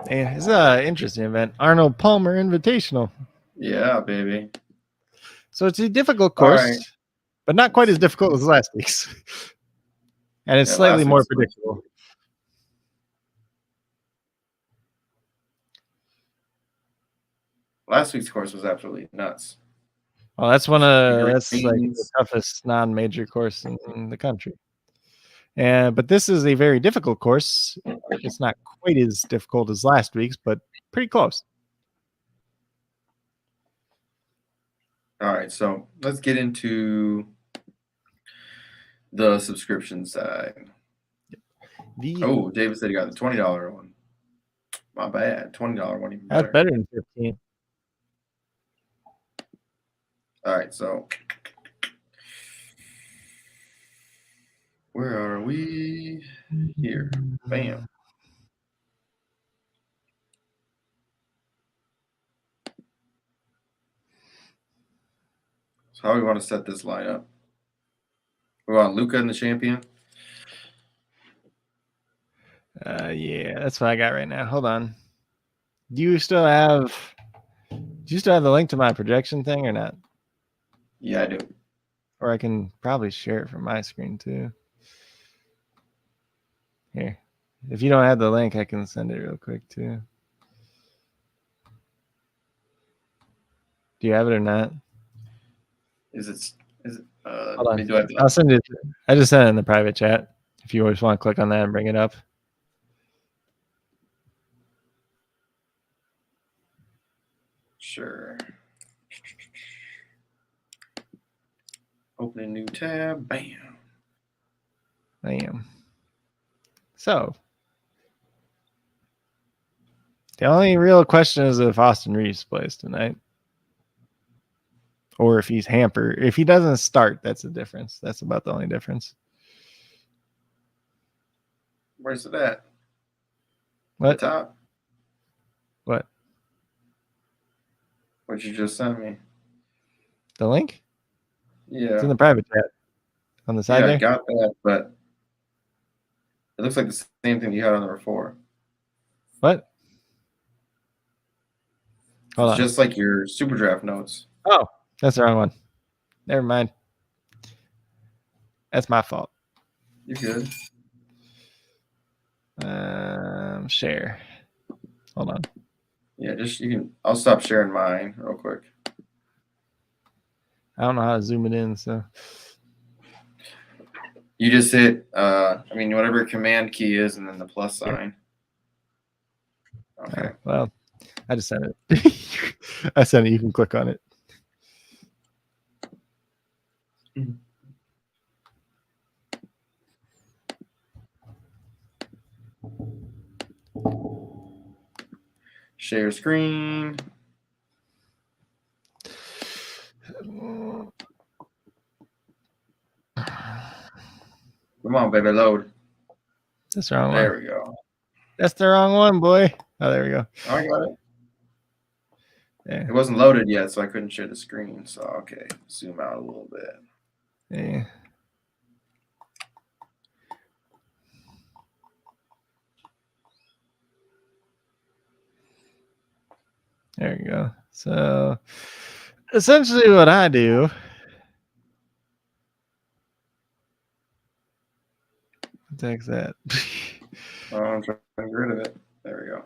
Yeah, it's an interesting event. Arnold Palmer Invitational. Yeah, baby. So it's a difficult course, right. but not quite as difficult as last week's. And it's slightly more predictable. Last week's course was absolutely nuts. Well, that's like the toughest non-major course in the country. But this is a very difficult course. It's not quite as difficult as last week's, but pretty close. All right, so let's get into the subscription side. Oh, David said he got the $20 one. My bad. $20 one even better. That's better than 15. All right, so where are we? Here. Bam. So how do we want to set this lineup? We want Luka in the champion? Yeah, that's what I got right now. Hold on. Do you still have the link to my projection thing or not? Yeah, I do. Or I can probably share it from my screen too. Here. If you don't have the link, I can send it real quick too. Do you have it or not? Is it Hold on. I'll send it. I just sent it in the private chat. If you always want to click on that and bring it up. Sure. Open a new tab. Bam. Bam. So the only real question is if Austin Reeves plays tonight. Or if he's hampered. If he doesn't start, that's the difference. That's about the only difference. Where's it at? What? The top? What? What you just sent me? The link? Yeah. It's in the private chat. on the side Yeah, there? I got that, but it looks like the same thing you had on number 4. What? Hold It's on. just like your SuperDraft notes. Oh, that's the wrong one. Never mind. That's my fault. You're good. Share. Hold on. Yeah, you can. I'll stop sharing mine real quick. I don't know how to zoom it in, so you just hit. Whatever your command key is, and then the plus sign. Okay. Well, I just sent it. I sent it. You can click on it. Share screen. Come on, baby, load. That's the wrong There one. we go. That's the wrong one, boy. Oh, there we go. Oh, I got it. Yeah. It wasn't loaded yet, so I couldn't share the screen. So, okay, zoom out a little bit. Yeah. There you go. So essentially what I do, takes that. I'm trying to get rid of it. There we go.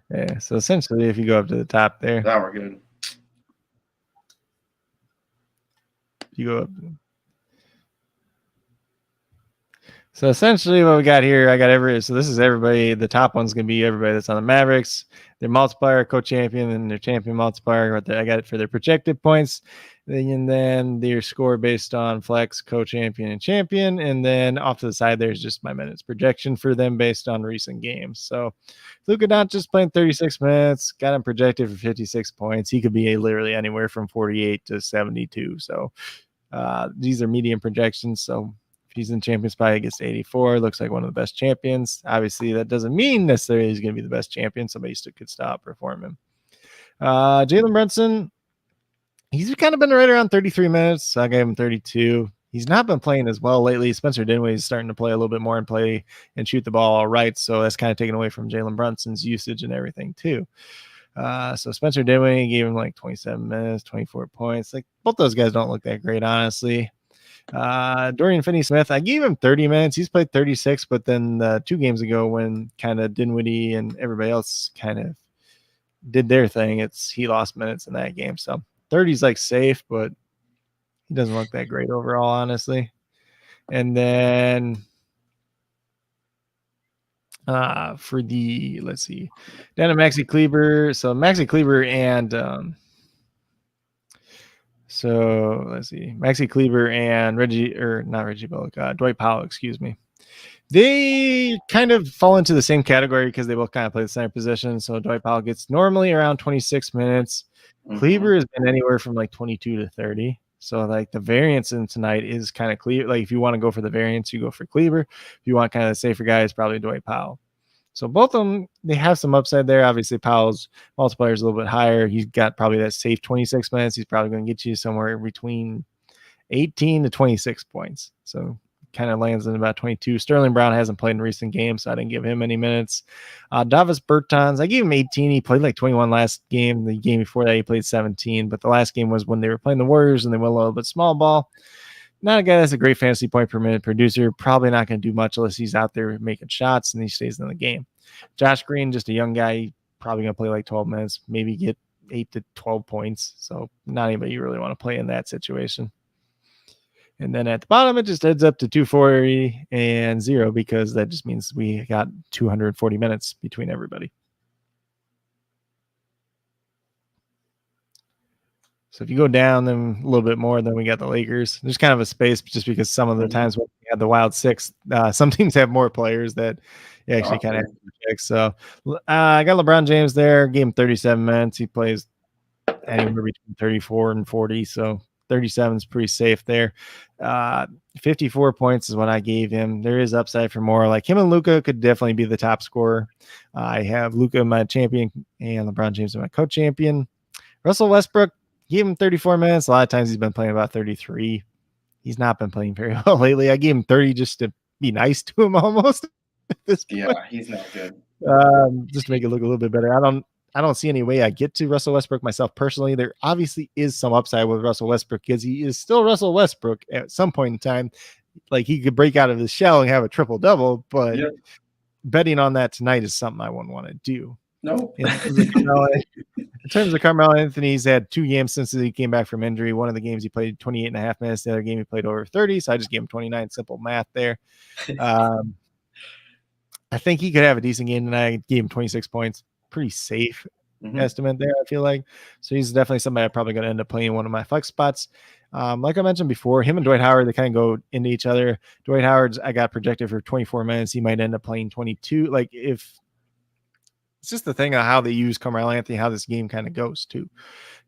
Yeah, so essentially if you go up to the top there, Now we're good. you go up. So essentially what we got here, so this is everybody. The top one's going to be everybody that's on the Mavericks, their multiplier, co-champion, and their champion multiplier. I got it for their projected points. And then their score based on flex, co-champion, and champion. And then off to the side, there's just my minutes projection for them based on recent games. So Luka Doncic playing 36 minutes, got him projected for 56 points. He could be literally anywhere from 48 to 72. So these are medium projections. So he's in champion spot, he gets to 84. Looks like one of the best champions. Obviously, that doesn't mean necessarily he's going to be the best champion. Somebody still could stop performing. Jalen Brunson, he's kind of been right around 33 minutes. So I gave him 32. He's not been playing as well lately. Spencer Dinwiddie's starting to play a little bit more and play and shoot the ball all right. So that's kind of taken away from Jalen Brunson's usage and everything too. So Spencer Dinwiddie gave him like 27 minutes, 24 points. Like both those guys don't look that great, honestly. Dorian Finney-Smith, I gave him 30 minutes. He's played 36, but then 2 games ago when kind of Dinwiddie and everybody else kind of did their thing, he lost minutes in that game. So 30 is like safe, but he doesn't look that great overall, honestly. And then for the, let's see, down to Maxi Kleber. So Maxi Kleber and so let's see, Maxi Kleber and Dwight Powell, excuse me. They kind of fall into the same category because they both kind of play the center position. So Dwight Powell gets normally around 26 minutes. Mm-hmm. Kleber has been anywhere from like 22 to 30. So like the variance in tonight is kind of Kleber. Like if you want to go for the variance, you go for Kleber. If you want kind of the safer guy, it's probably Dwight Powell. So both of them, they have some upside there. Obviously, Powell's multiplier is a little bit higher. He's got probably that safe 26 minutes. He's probably going to get you somewhere between 18 to 26 points. So kind of lands in about 22. Sterling Brown hasn't played in recent games, so I didn't give him any minutes. Davis Bertans, I gave him 18. He played like 21 last game. The game before that, he played 17. But the last game was when they were playing the Warriors and they went a little bit small ball. Not a guy that's a great fantasy point per minute producer. Probably not going to do much unless he's out there making shots and he stays in the game. Josh Green, just a young guy, probably going to play like 12 minutes, maybe get 8 to 12 points. So not anybody you really want to play in that situation. And then at the bottom, it just adds up to 240 and 0 because that just means we got 240 minutes between everybody. So if you go down them a little bit more, then we got the Lakers. There's kind of a space just because some of the times when we had the Wild Six, some teams have more players that you actually kind of have to check. So I got LeBron James there, gave him 37 minutes. He plays anywhere between 34 and 40. So 37 is pretty safe there. 54 points is what I gave him. There is upside for more. Like him and Luka could definitely be the top scorer. I have Luka my champion and LeBron James my co-champion. Russell Westbrook, Gave him 34 minutes. A lot of times he's been playing about 33. He's not been playing very well lately. I gave him 30 just to be nice to him almost. At this point. Yeah, he's not good. Just to make it look a little bit better. I don't see any way I get to Russell Westbrook myself personally. There obviously is some upside with Russell Westbrook because he is still Russell Westbrook at some point in time. Like he could break out of the shell and have a triple double, but betting on that tonight is something I wouldn't want to do. No. In terms of Carmelo Anthony, he's had 2 games since he came back from injury. One of the games he played 28.5 minutes. The other game he played over 30. So I just gave him 29. Simple math there. I think he could have a decent game tonight. I gave him 26 points. Pretty safe estimate there, I feel like. So he's definitely somebody I'm probably going to end up playing in one of my flex spots. Like I mentioned before, him and Dwight Howard, they kind of go into each other. Dwight Howard's I got projected for 24 minutes. He might end up playing 22. Like if it's just the thing of how they use Carmelo Anthony, how this game kind of goes too.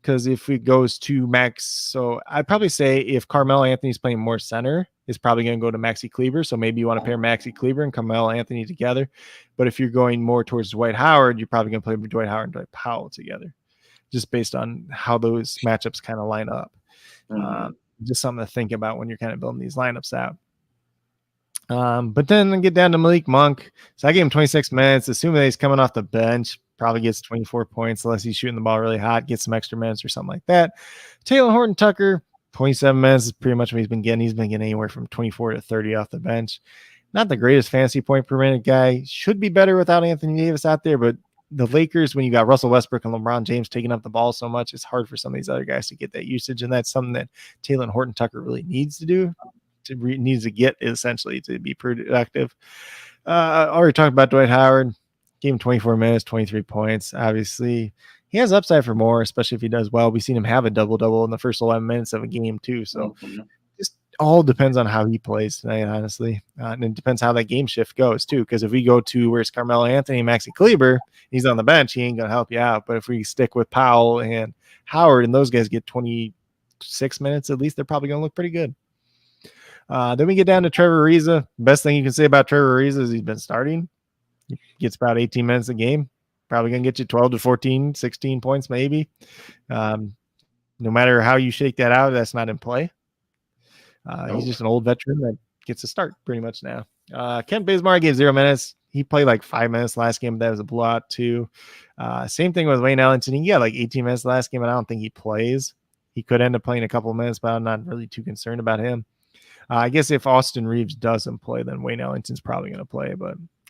Because if it goes to Max, so I'd probably say if Carmelo Anthony's playing more center, it's probably going to go to Maxi Kleber. So maybe you want to pair Maxi Kleber and Carmelo Anthony together. But if you're going more towards Dwight Howard, you're probably going to play with Dwight Howard and Dwight Powell together, just based on how those matchups kind of line up. Just something to think about when you're kind of building these lineups out. But then get down to Malik Monk. So I gave him 26 minutes, assuming that he's coming off the bench, probably gets 24 points unless he's shooting the ball really hot, gets some extra minutes or something like that. Taylor Horton Tucker, 27 minutes is pretty much what he's been getting. He's been getting anywhere from 24 to 30 off the bench. Not the greatest fantasy point per minute guy. Should be better without Anthony Davis out there, but the Lakers, when you got Russell Westbrook and LeBron James taking up the ball so much, it's hard for some of these other guys to get that usage, and that's something that Taylor Horton Tucker really needs to do. Needs to get essentially to be productive. I already talked about Dwight Howard. Gave him 24 minutes, 23 points. Obviously, he has upside for more, especially if he does well. We've seen him have a double-double in the first 11 minutes of a game too. So just all depends on how he plays tonight, honestly. And it depends how that game shift goes too. Because if we go to where's Carmelo Anthony and Maxi Kleber, he's on the bench, he ain't going to help you out. But if we stick with Powell and Howard and those guys get 26 minutes at least, they're probably going to look pretty good. Then we get down to Trevor Ariza. Best thing you can say about Trevor Ariza is he's been starting. He gets about 18 minutes a game. Probably going to get you 12 to 14, 16 points maybe. No matter how you shake that out, that's not in play. He's just an old veteran that gets a start pretty much now. Kent Bazemore gave 0 minutes. He played like 5 minutes last game, but that was a blowout too. Same thing with Wayne Ellington. He got like 18 minutes last game, and I don't think he plays. He could end up playing a couple of minutes, but I'm not really too concerned about him. I guess if Austin Reeves doesn't play, then Wayne Ellington's probably going to play.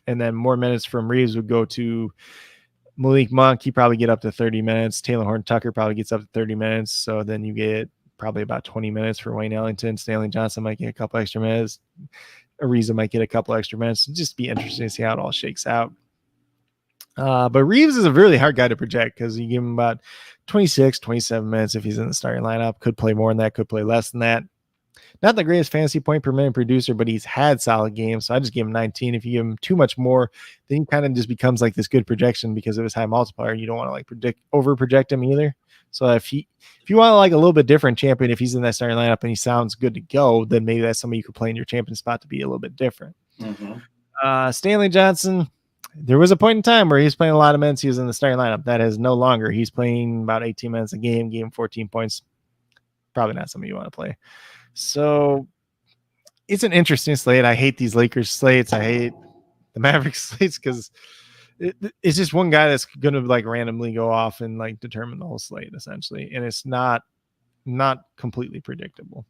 And then more minutes from Reeves would go to Malik Monk. He probably get up to 30 minutes. Taylor Horton Tucker probably gets up to 30 minutes. So then you get probably about 20 minutes for Wayne Ellington. Stanley Johnson might get a couple extra minutes. Ariza might get a couple extra minutes. It'd just be interesting to see how it all shakes out. But Reeves is a really hard guy to project because you give him about 26, 27 minutes if he's in the starting lineup. Could play more than that, could play less than that. Not the greatest fantasy point per minute producer, but he's had solid games. So I just give him 19. If you give him too much more, then he kind of just becomes like this good projection because of his high multiplier. You don't want to like over project him either. So if you want like a little bit different champion, if he's in that starting lineup and he sounds good to go, then maybe that's somebody you could play in your champion spot to be a little bit different. Stanley Johnson, there was a point in time where he was playing a lot of minutes. He was in the starting lineup. That is no longer. He's playing about 18 minutes a game, gave him 14 points. Probably not somebody you want to play. So it's an interesting slate. I hate these Lakers slates. I hate the Mavericks slates because it's just one guy that's going to like randomly go off and like determine the whole slate essentially. And it's not completely predictable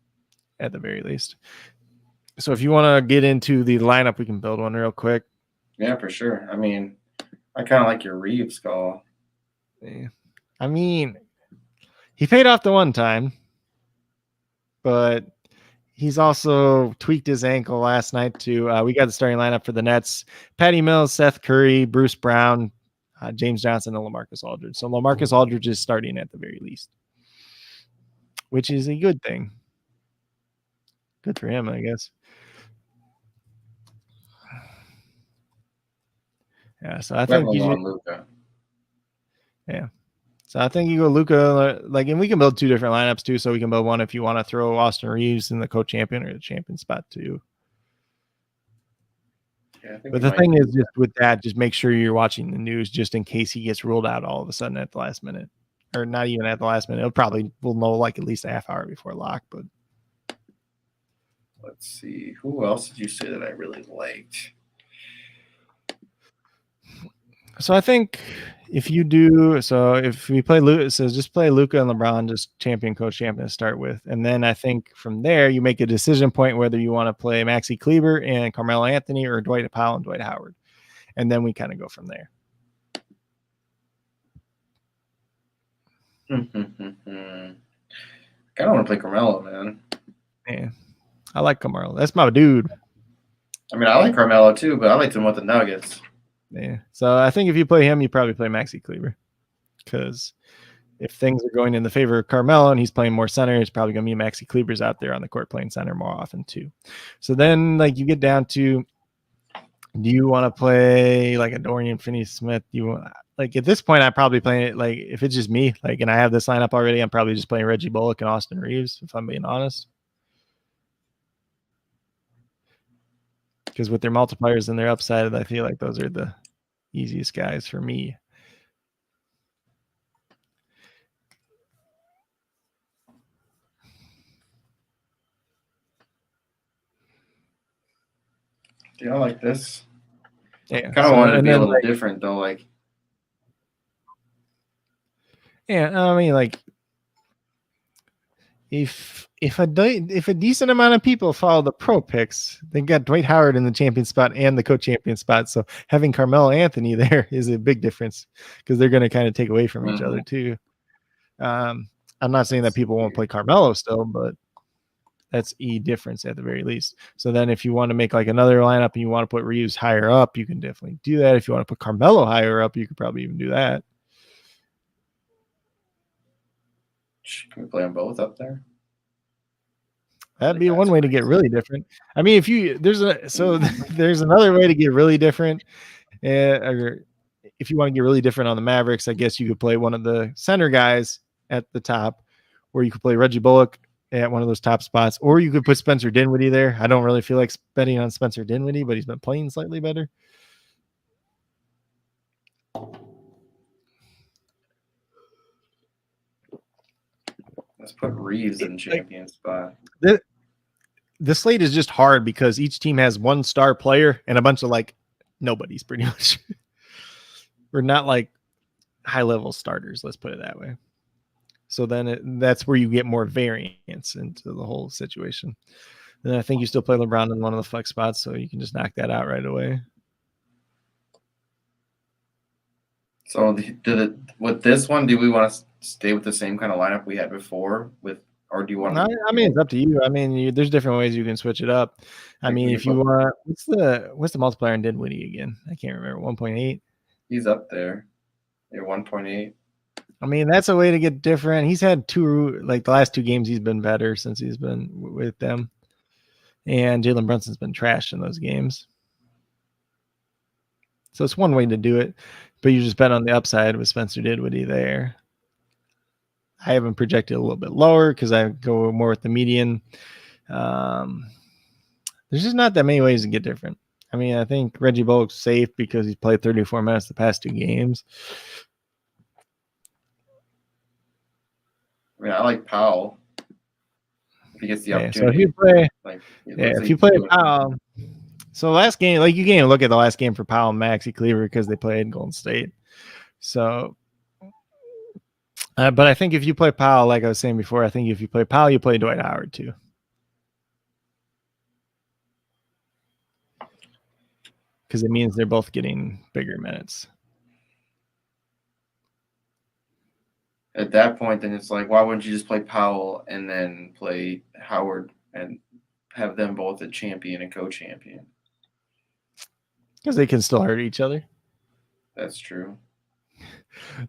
at the very least. So if you want to get into the lineup, we can build one real quick. Yeah, for sure. I mean, I kind of like your Reeves call. Yeah. I mean, he paid off the one time, but he's also tweaked his ankle last night too. We got the starting lineup for the Nets: Patty Mills, Seth Curry, Bruce Brown, James Johnson, and LaMarcus Aldridge. So LaMarcus Aldridge is starting at the very least, which is a good thing. Good for him, I guess. Yeah, so I think Luka. Yeah. So I think you go Luka, like, and we can build two different lineups too. So we can build one if you want to throw Austin Reeves in the co-champion or the champion spot too. Yeah, but the thing is, just with that, just make sure you're watching the news just in case he gets ruled out all of a sudden at the last minute. or not even at the last minute. We'll know like at least a half hour before lock. But let's see, who else did you say that I really liked? So I think if we play Luka, so just play Luka and LeBron, just champion, to start with. And then I think from there, you make a decision point whether you want to play Maxi Kleber and Carmelo Anthony or Dwight Powell and Dwight Howard. And then we kind of go from there. I kind of want to play Carmelo, man. Yeah, I like Carmelo. That's my dude. I mean, I like Carmelo too, but I liked him with the Nuggets. Yeah. So I think if you play him, you probably play Maxi Kleber. Because if things are going in the favor of Carmelo and he's playing more center, it's probably going to be Maxi Kleber's out there on the court playing center more often too. So then like you get down to, do you want to play like a Dorian Finney-Smith? Like at this point, I'm probably playing it like if it's just me, like, and I have this lineup already, I'm probably just playing Reggie Bullock and Austin Reeves, if I'm being honest. Because with their multipliers and their upside, I feel like those are the easiest guys for me. Yeah, I like this. Yeah, kind of wanted to be a little different though. Like, yeah, I mean, like, if a decent amount of people follow the pro picks, they got Dwight Howard in the champion spot and the co-champion spot. So having Carmelo Anthony there is a big difference because they're going to kind of take away from each other too. I'm not saying that people won't play Carmelo still, but that's a difference at the very least. So then if you want to make like another lineup and you want to put Reeves higher up, you can definitely do that. If you want to put Carmelo higher up, you could probably even do that. Can we play them both up there? That'd be one way to get really different. I mean, there's another way to get really different. Or if you want to get really different on the Mavericks, I guess you could play one of the center guys at the top, or you could play Reggie Bullock at one of those top spots, or you could put Spencer Dinwiddie there. I don't really feel like betting on Spencer Dinwiddie, but he's been playing slightly better. Let's put Reeves in champion spot. The slate is just hard because each team has one star player and a bunch of like nobodies pretty much. We're not like high level starters, let's put it that way. So then that's where you get more variance into the whole situation. And I think you still play LeBron in one of the flex spots, so you can just knock that out right away. So with this one, do we want to stay with the same kind of lineup we had before or do you want to? I mean, it's up to you. I mean, there's different ways you can switch it up. I mean, if you want, what's the multiplier in Dinwiddie again? I can't remember. 1.8. He's up there. Yeah, 1.8. I mean, that's a way to get different. He's had the last two games, he's been better since he's been with them. And Jalen Brunson's been trashed in those games. So it's one way to do it, but you just bet on the upside with Spencer Dinwiddie there. I haven't projected a little bit lower because I go more with the median. There's just not that many ways to get different. I mean, I think Reggie Bullock's safe because he's played 34 minutes the past two games. I mean, I like Powell. If he gets the opportunity. So if you play Powell. So last game, like you can't even look at the last game for Powell and Maxi Kleber because they played Golden State. So, but I think if you play Powell, like I was saying before, I think if you play Powell, you play Dwight Howard too. Because it means they're both getting bigger minutes. At that point, then it's like, why wouldn't you just play Powell and then play Howard and have them both a champion and co-champion? Because they can still hurt each other. That's true.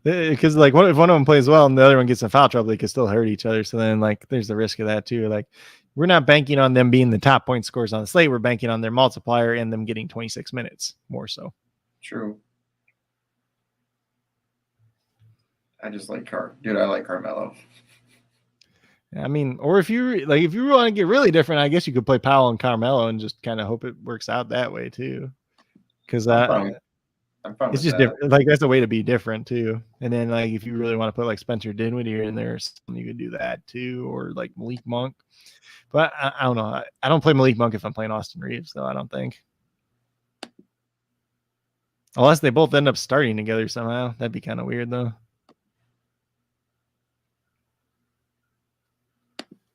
Because like, what if one of them plays well and the other one gets in foul trouble? They can still hurt each other. So then, like, there's the risk of that too. Like, we're not banking on them being the top point scorers on the slate. We're banking on their multiplier and them getting 26 minutes more so. True. I just like I like Carmelo. I mean, or if you want to get really different, I guess you could play Powell and Carmelo and just kind of hope it works out that way too. Because I'm fine It's with just that. different. Like that's a way to be different too. And then like if you really want to put like Spencer Dinwiddie in there, you could do that too, or like Malik Monk. But I don't know. I don't play Malik Monk if I'm playing Austin Reeves, though. I don't think, unless they both end up starting together somehow. That'd be kind of weird, though.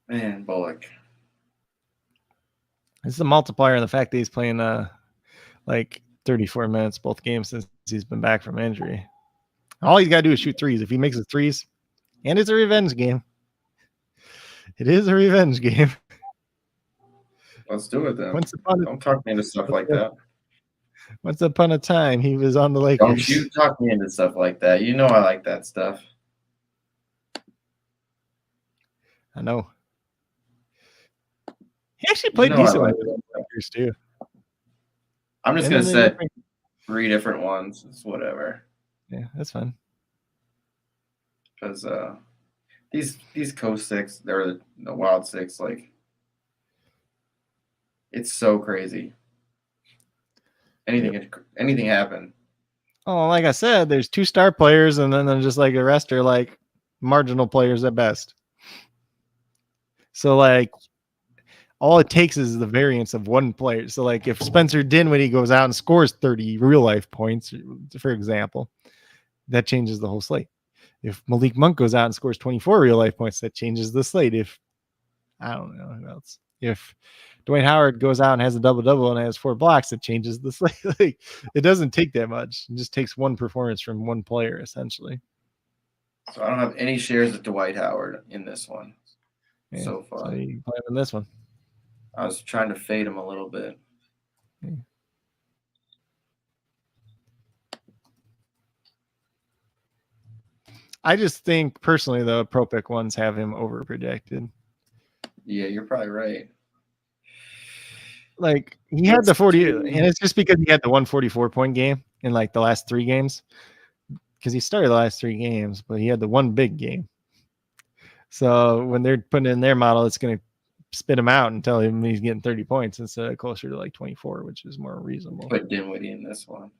Man, Bullock. It's a multiplier, and the fact that he's playing like 34 minutes both games since he's been back from injury. All he's got to do is shoot threes. If he makes the threes, and it's a revenge game. It is a revenge game. Let's do it then. Don't talk me into stuff like that. Once upon a time, he was on the Lakers. Don't you talk me into stuff like that. You know I like that stuff. I know. He actually played decent with the Lakers too. I'm just going to set 3 different ones. It's whatever. Yeah, that's fine. Because these Coast 6, they're the Wild 6, like, it's so crazy. Anything happen. Oh, like I said, there's 2 star players, and then just like the rest are like marginal players at best. So like all it takes is the variance of one player. So like if Spencer Dinwiddie goes out and scores 30 real life points, for example, that changes the whole slate. If Malik Monk goes out and scores 24 real life points, that changes the slate. If I don't know who else. If Dwight Howard goes out and has a double-double and has 4 blocks, it changes the slate. Like, it doesn't take that much. It just takes one performance from one player, essentially. So I don't have any shares of Dwight Howard in this one so far. So you play him in this one. I was trying to fade him a little bit. Yeah. I just think, personally, the Pro Pick ones have him over-projected. Yeah, you're probably right. Like he had the 40, and it's just because he had the 144-point game in like the last 3 games, because he started the last 3 games, but he had the one big game. So when they're putting in their model, it's going to spit him out and tell him he's getting 30 points instead of closer to like 24, which is more reasonable. Put Dinwiddie in this one.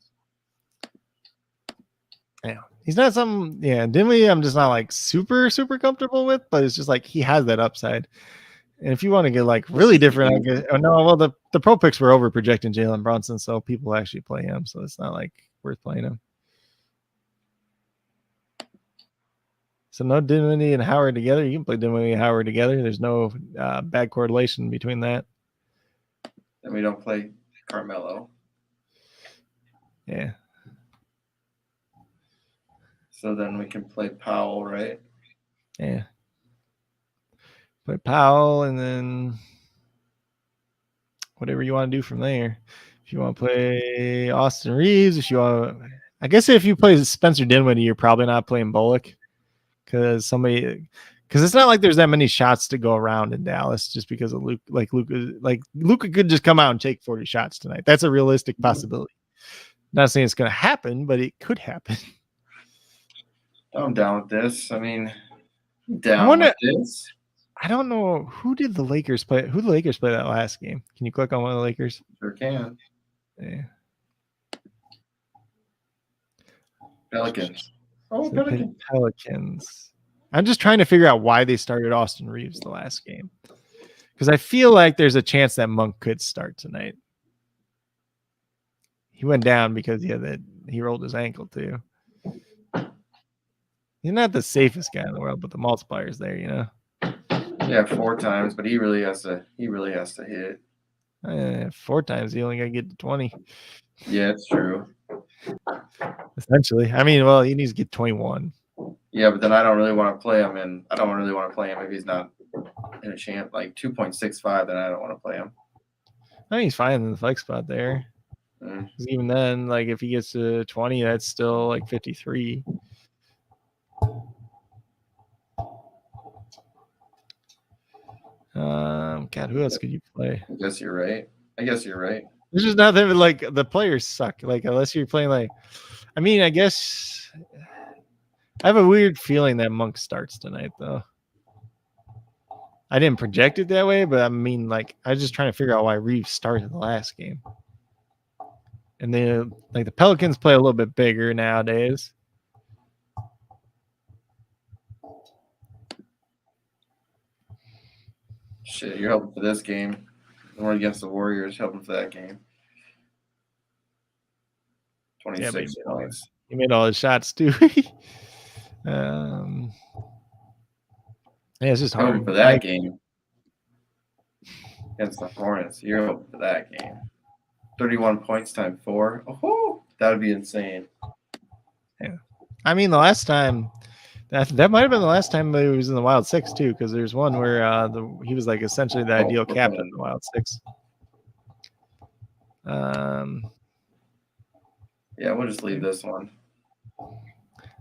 Yeah, he's not some. Yeah, Dinwiddie, I'm just not like super comfortable with, but it's just like he has that upside. And if you want to get like really different, I guess. Oh no, well the Pro Picks were over projecting Jalen Brunson, so people actually play him. So it's not like worth playing him. So no Dinwiddie and Howard together. You can play Dinwiddie and Howard together. There's no bad correlation between that. And we don't play Carmelo. Yeah. So then we can play Powell, right? Yeah. Play Powell, and then whatever you want to do from there. If you want to play Austin Reeves, if you want, I guess if you play Spencer Dinwiddie, you're probably not playing Bullock because it's not like there's that many shots to go around in Dallas just because of Luka. Like Luka could just come out and take 40 shots tonight. That's a realistic possibility. Not saying it's going to happen, but it could happen. I'm down with this. I mean, with this. I don't know who did the Lakers play. Who the Lakers play that last game? Can you click on one of the Lakers? Sure can. Yeah. Pelicans. Oh, Pelicans. I'm just trying to figure out why they started Austin Reeves the last game, because I feel like there's a chance that Monk could start tonight. He went down because he rolled his ankle too. He's not the safest guy in the world, but the multiplier's there, you know. Yeah, 4 times, but he really has to hit. 4 times, he only got to get to 20. Yeah, it's true. Essentially, I mean, well, he needs to get 21. Yeah, but then I don't really want to play him, and I don't really want to play him if he's not in a champ like 2.65. Then I don't want to play him. I think he's fine in the flex spot there. Even then, like if he gets to 20, that's still like 53. God, who else could you play? I guess you're right. There's just nothing like the players suck. Like unless you're playing like, I mean, I guess I have a weird feeling that Monk starts tonight though. I didn't project it that way, but I mean, like I was just trying to figure out why Reeves started the last game. And they like the Pelicans play a little bit bigger nowadays. Shit, you're helping for this game. We're against the Warriors, helping for that game. 26 points. He made all his shots too. Yeah, it's just hard Helping for that game against the Hornets. You're helping for that game. 31 points times 4. Oh, that would be insane. Yeah, I mean the last time that might have been the last time he was in the Wild Six too, because there's one where he was like essentially the ideal captain of the Wild Six. Yeah, we'll just leave this one.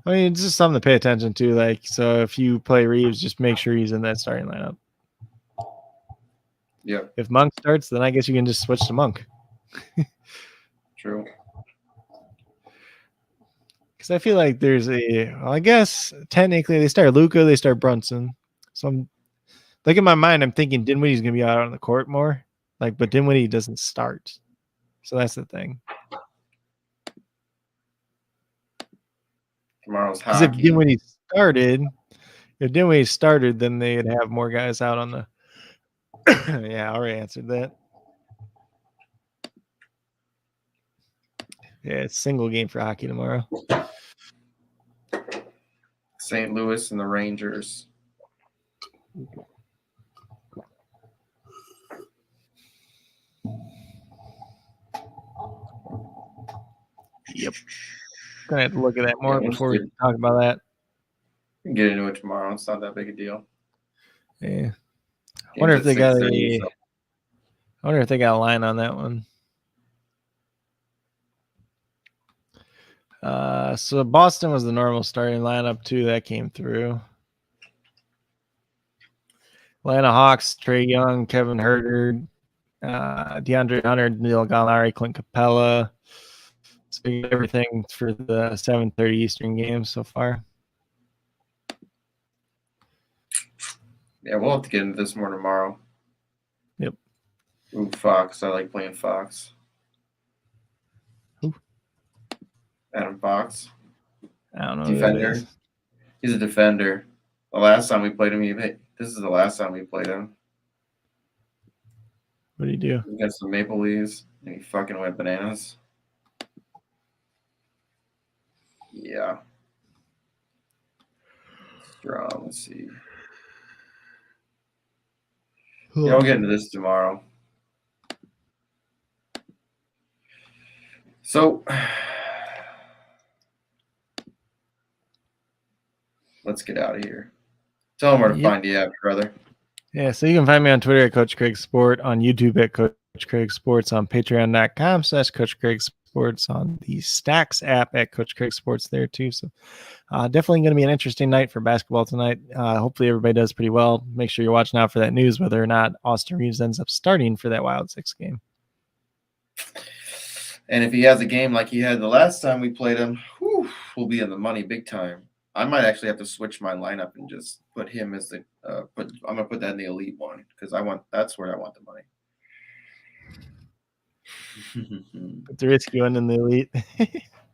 I mean, it's just something to pay attention to. Like, so if you play Reeves, just make sure he's in that starting lineup. Yep. If Monk starts, then I guess you can just switch to Monk. True. Because I feel like there's I guess technically they start Luka, they start Brunson. So I'm like in my mind, I'm thinking Dinwiddie's going to be out on the court more. Like, but Dinwiddie doesn't start. So that's the thing. Tomorrow's Because hockey. if Dinwiddie started, then they'd have more guys out on the. Yeah, I already answered that. Yeah, it's single game for hockey tomorrow. St. Louis and the Rangers. Yep. Gonna have to look at that more before we talk about that. We can get into it tomorrow. It's not that big a deal. Yeah. I wonder if they got a line on that one. So Boston was the normal starting lineup too. That came through. Atlanta Hawks, Trae Young, Kevin Huerter, DeAndre Hunter, Neil Gallinari, Clint Capella. So everything for the 7:30 Eastern game so far. Yeah, we'll have to get into this more tomorrow. Yep. Ooh, Fox. I like playing Fox. Who? Adam Fox. I don't know. Defender. He's a defender. The last time we played him, this is the last time we played him. What did he do? Against the Maple Leafs, and he fucking went bananas. Yeah. Strong. Let's see. Yeah, we'll get into this tomorrow. So, let's get out of here. Tell them where to find you at, brother. Yeah, so you can find me on Twitter at Coach Craig Sport, on YouTube at Coach Craig Sports, on patreon.com/Coach Craig Sports, on the Stacks app at Coach Craig Sports there too. So definitely going to be an interesting night for basketball tonight. Hopefully everybody does pretty well. Make sure you're watching out for that news, whether or not Austin Reeves ends up starting for that Wild Six game. And if he has a game like he had the last time we played him, we'll be in the money big time. I might actually have to switch my lineup and just put him as the I'm gonna put that in the elite one because that's where I want the money. It's a risky one in the elite.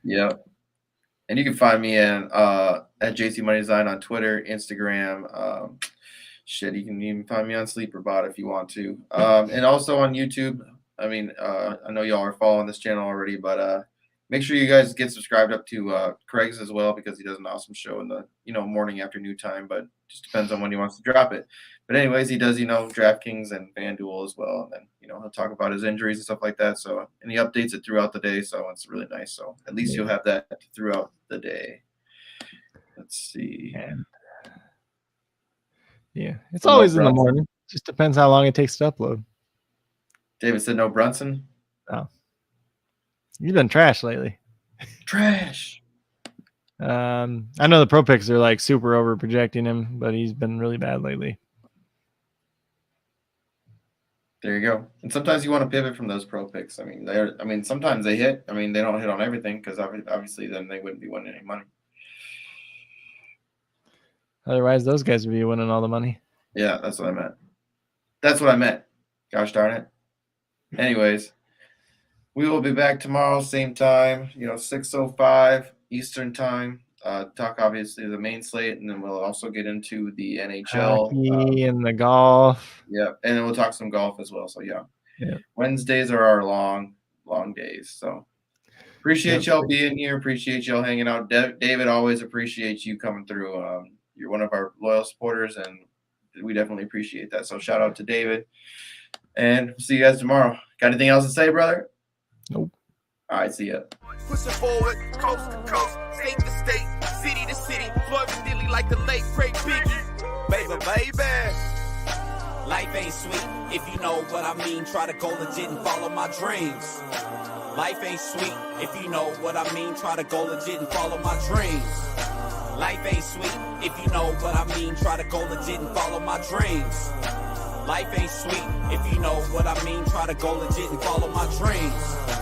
Yeah. And you can find me at JC Money Design on Twitter, Instagram. You can even find me on SleeperBot if you want to. And also on YouTube. I mean, I know y'all are following this channel already, but make sure you guys get subscribed up to Craig's as well because he does an awesome show in the morning, afternoon time, but just depends on when he wants to drop it. But anyways, he does DraftKings and FanDuel as well, and then he'll talk about his injuries and stuff like that. So and he updates it throughout the day, so it's really nice. So at least you'll have that throughout the day. Let's see. Yeah, it's always in the morning. Just depends how long it takes to upload. David said no Brunson. Oh. You've been trash lately. Trash. I know the pro picks are like super over projecting him, but he's been really bad lately. There you go. And sometimes you want to pivot from those pro picks. I mean, sometimes they hit. I mean, they don't hit on everything because obviously then they wouldn't be winning any money. Otherwise, those guys would be winning all the money. Yeah, that's what I meant. Gosh darn it. Anyways, We will be back tomorrow, same time, 6:05 Eastern time. Talk obviously the main slate, and then we'll also get into the NHL. Hockey and the golf. Yeah, and then we'll talk some golf as well. So yeah. Yeah. Wednesdays are our long days. So appreciate y'all being here. Appreciate y'all hanging out. David, always appreciate you coming through. You're one of our loyal supporters, and we definitely appreciate that. So shout out to David, and we'll see you guys tomorrow. Got anything else to say, brother? Nope. All right, see ya. Pushing forward, coast to coast, state to state, city to city, Floyd Dilly like the late great Biggie. Baby. Life ain't sweet if you know what I mean. Try to go legit and follow my dreams. Life ain't sweet if you know what I mean. Try to go legit and follow my dreams. Life ain't sweet if you know what I mean. Try to go legit and follow my dreams. Life ain't sweet if you know what I mean. Try to go legit and follow my dreams.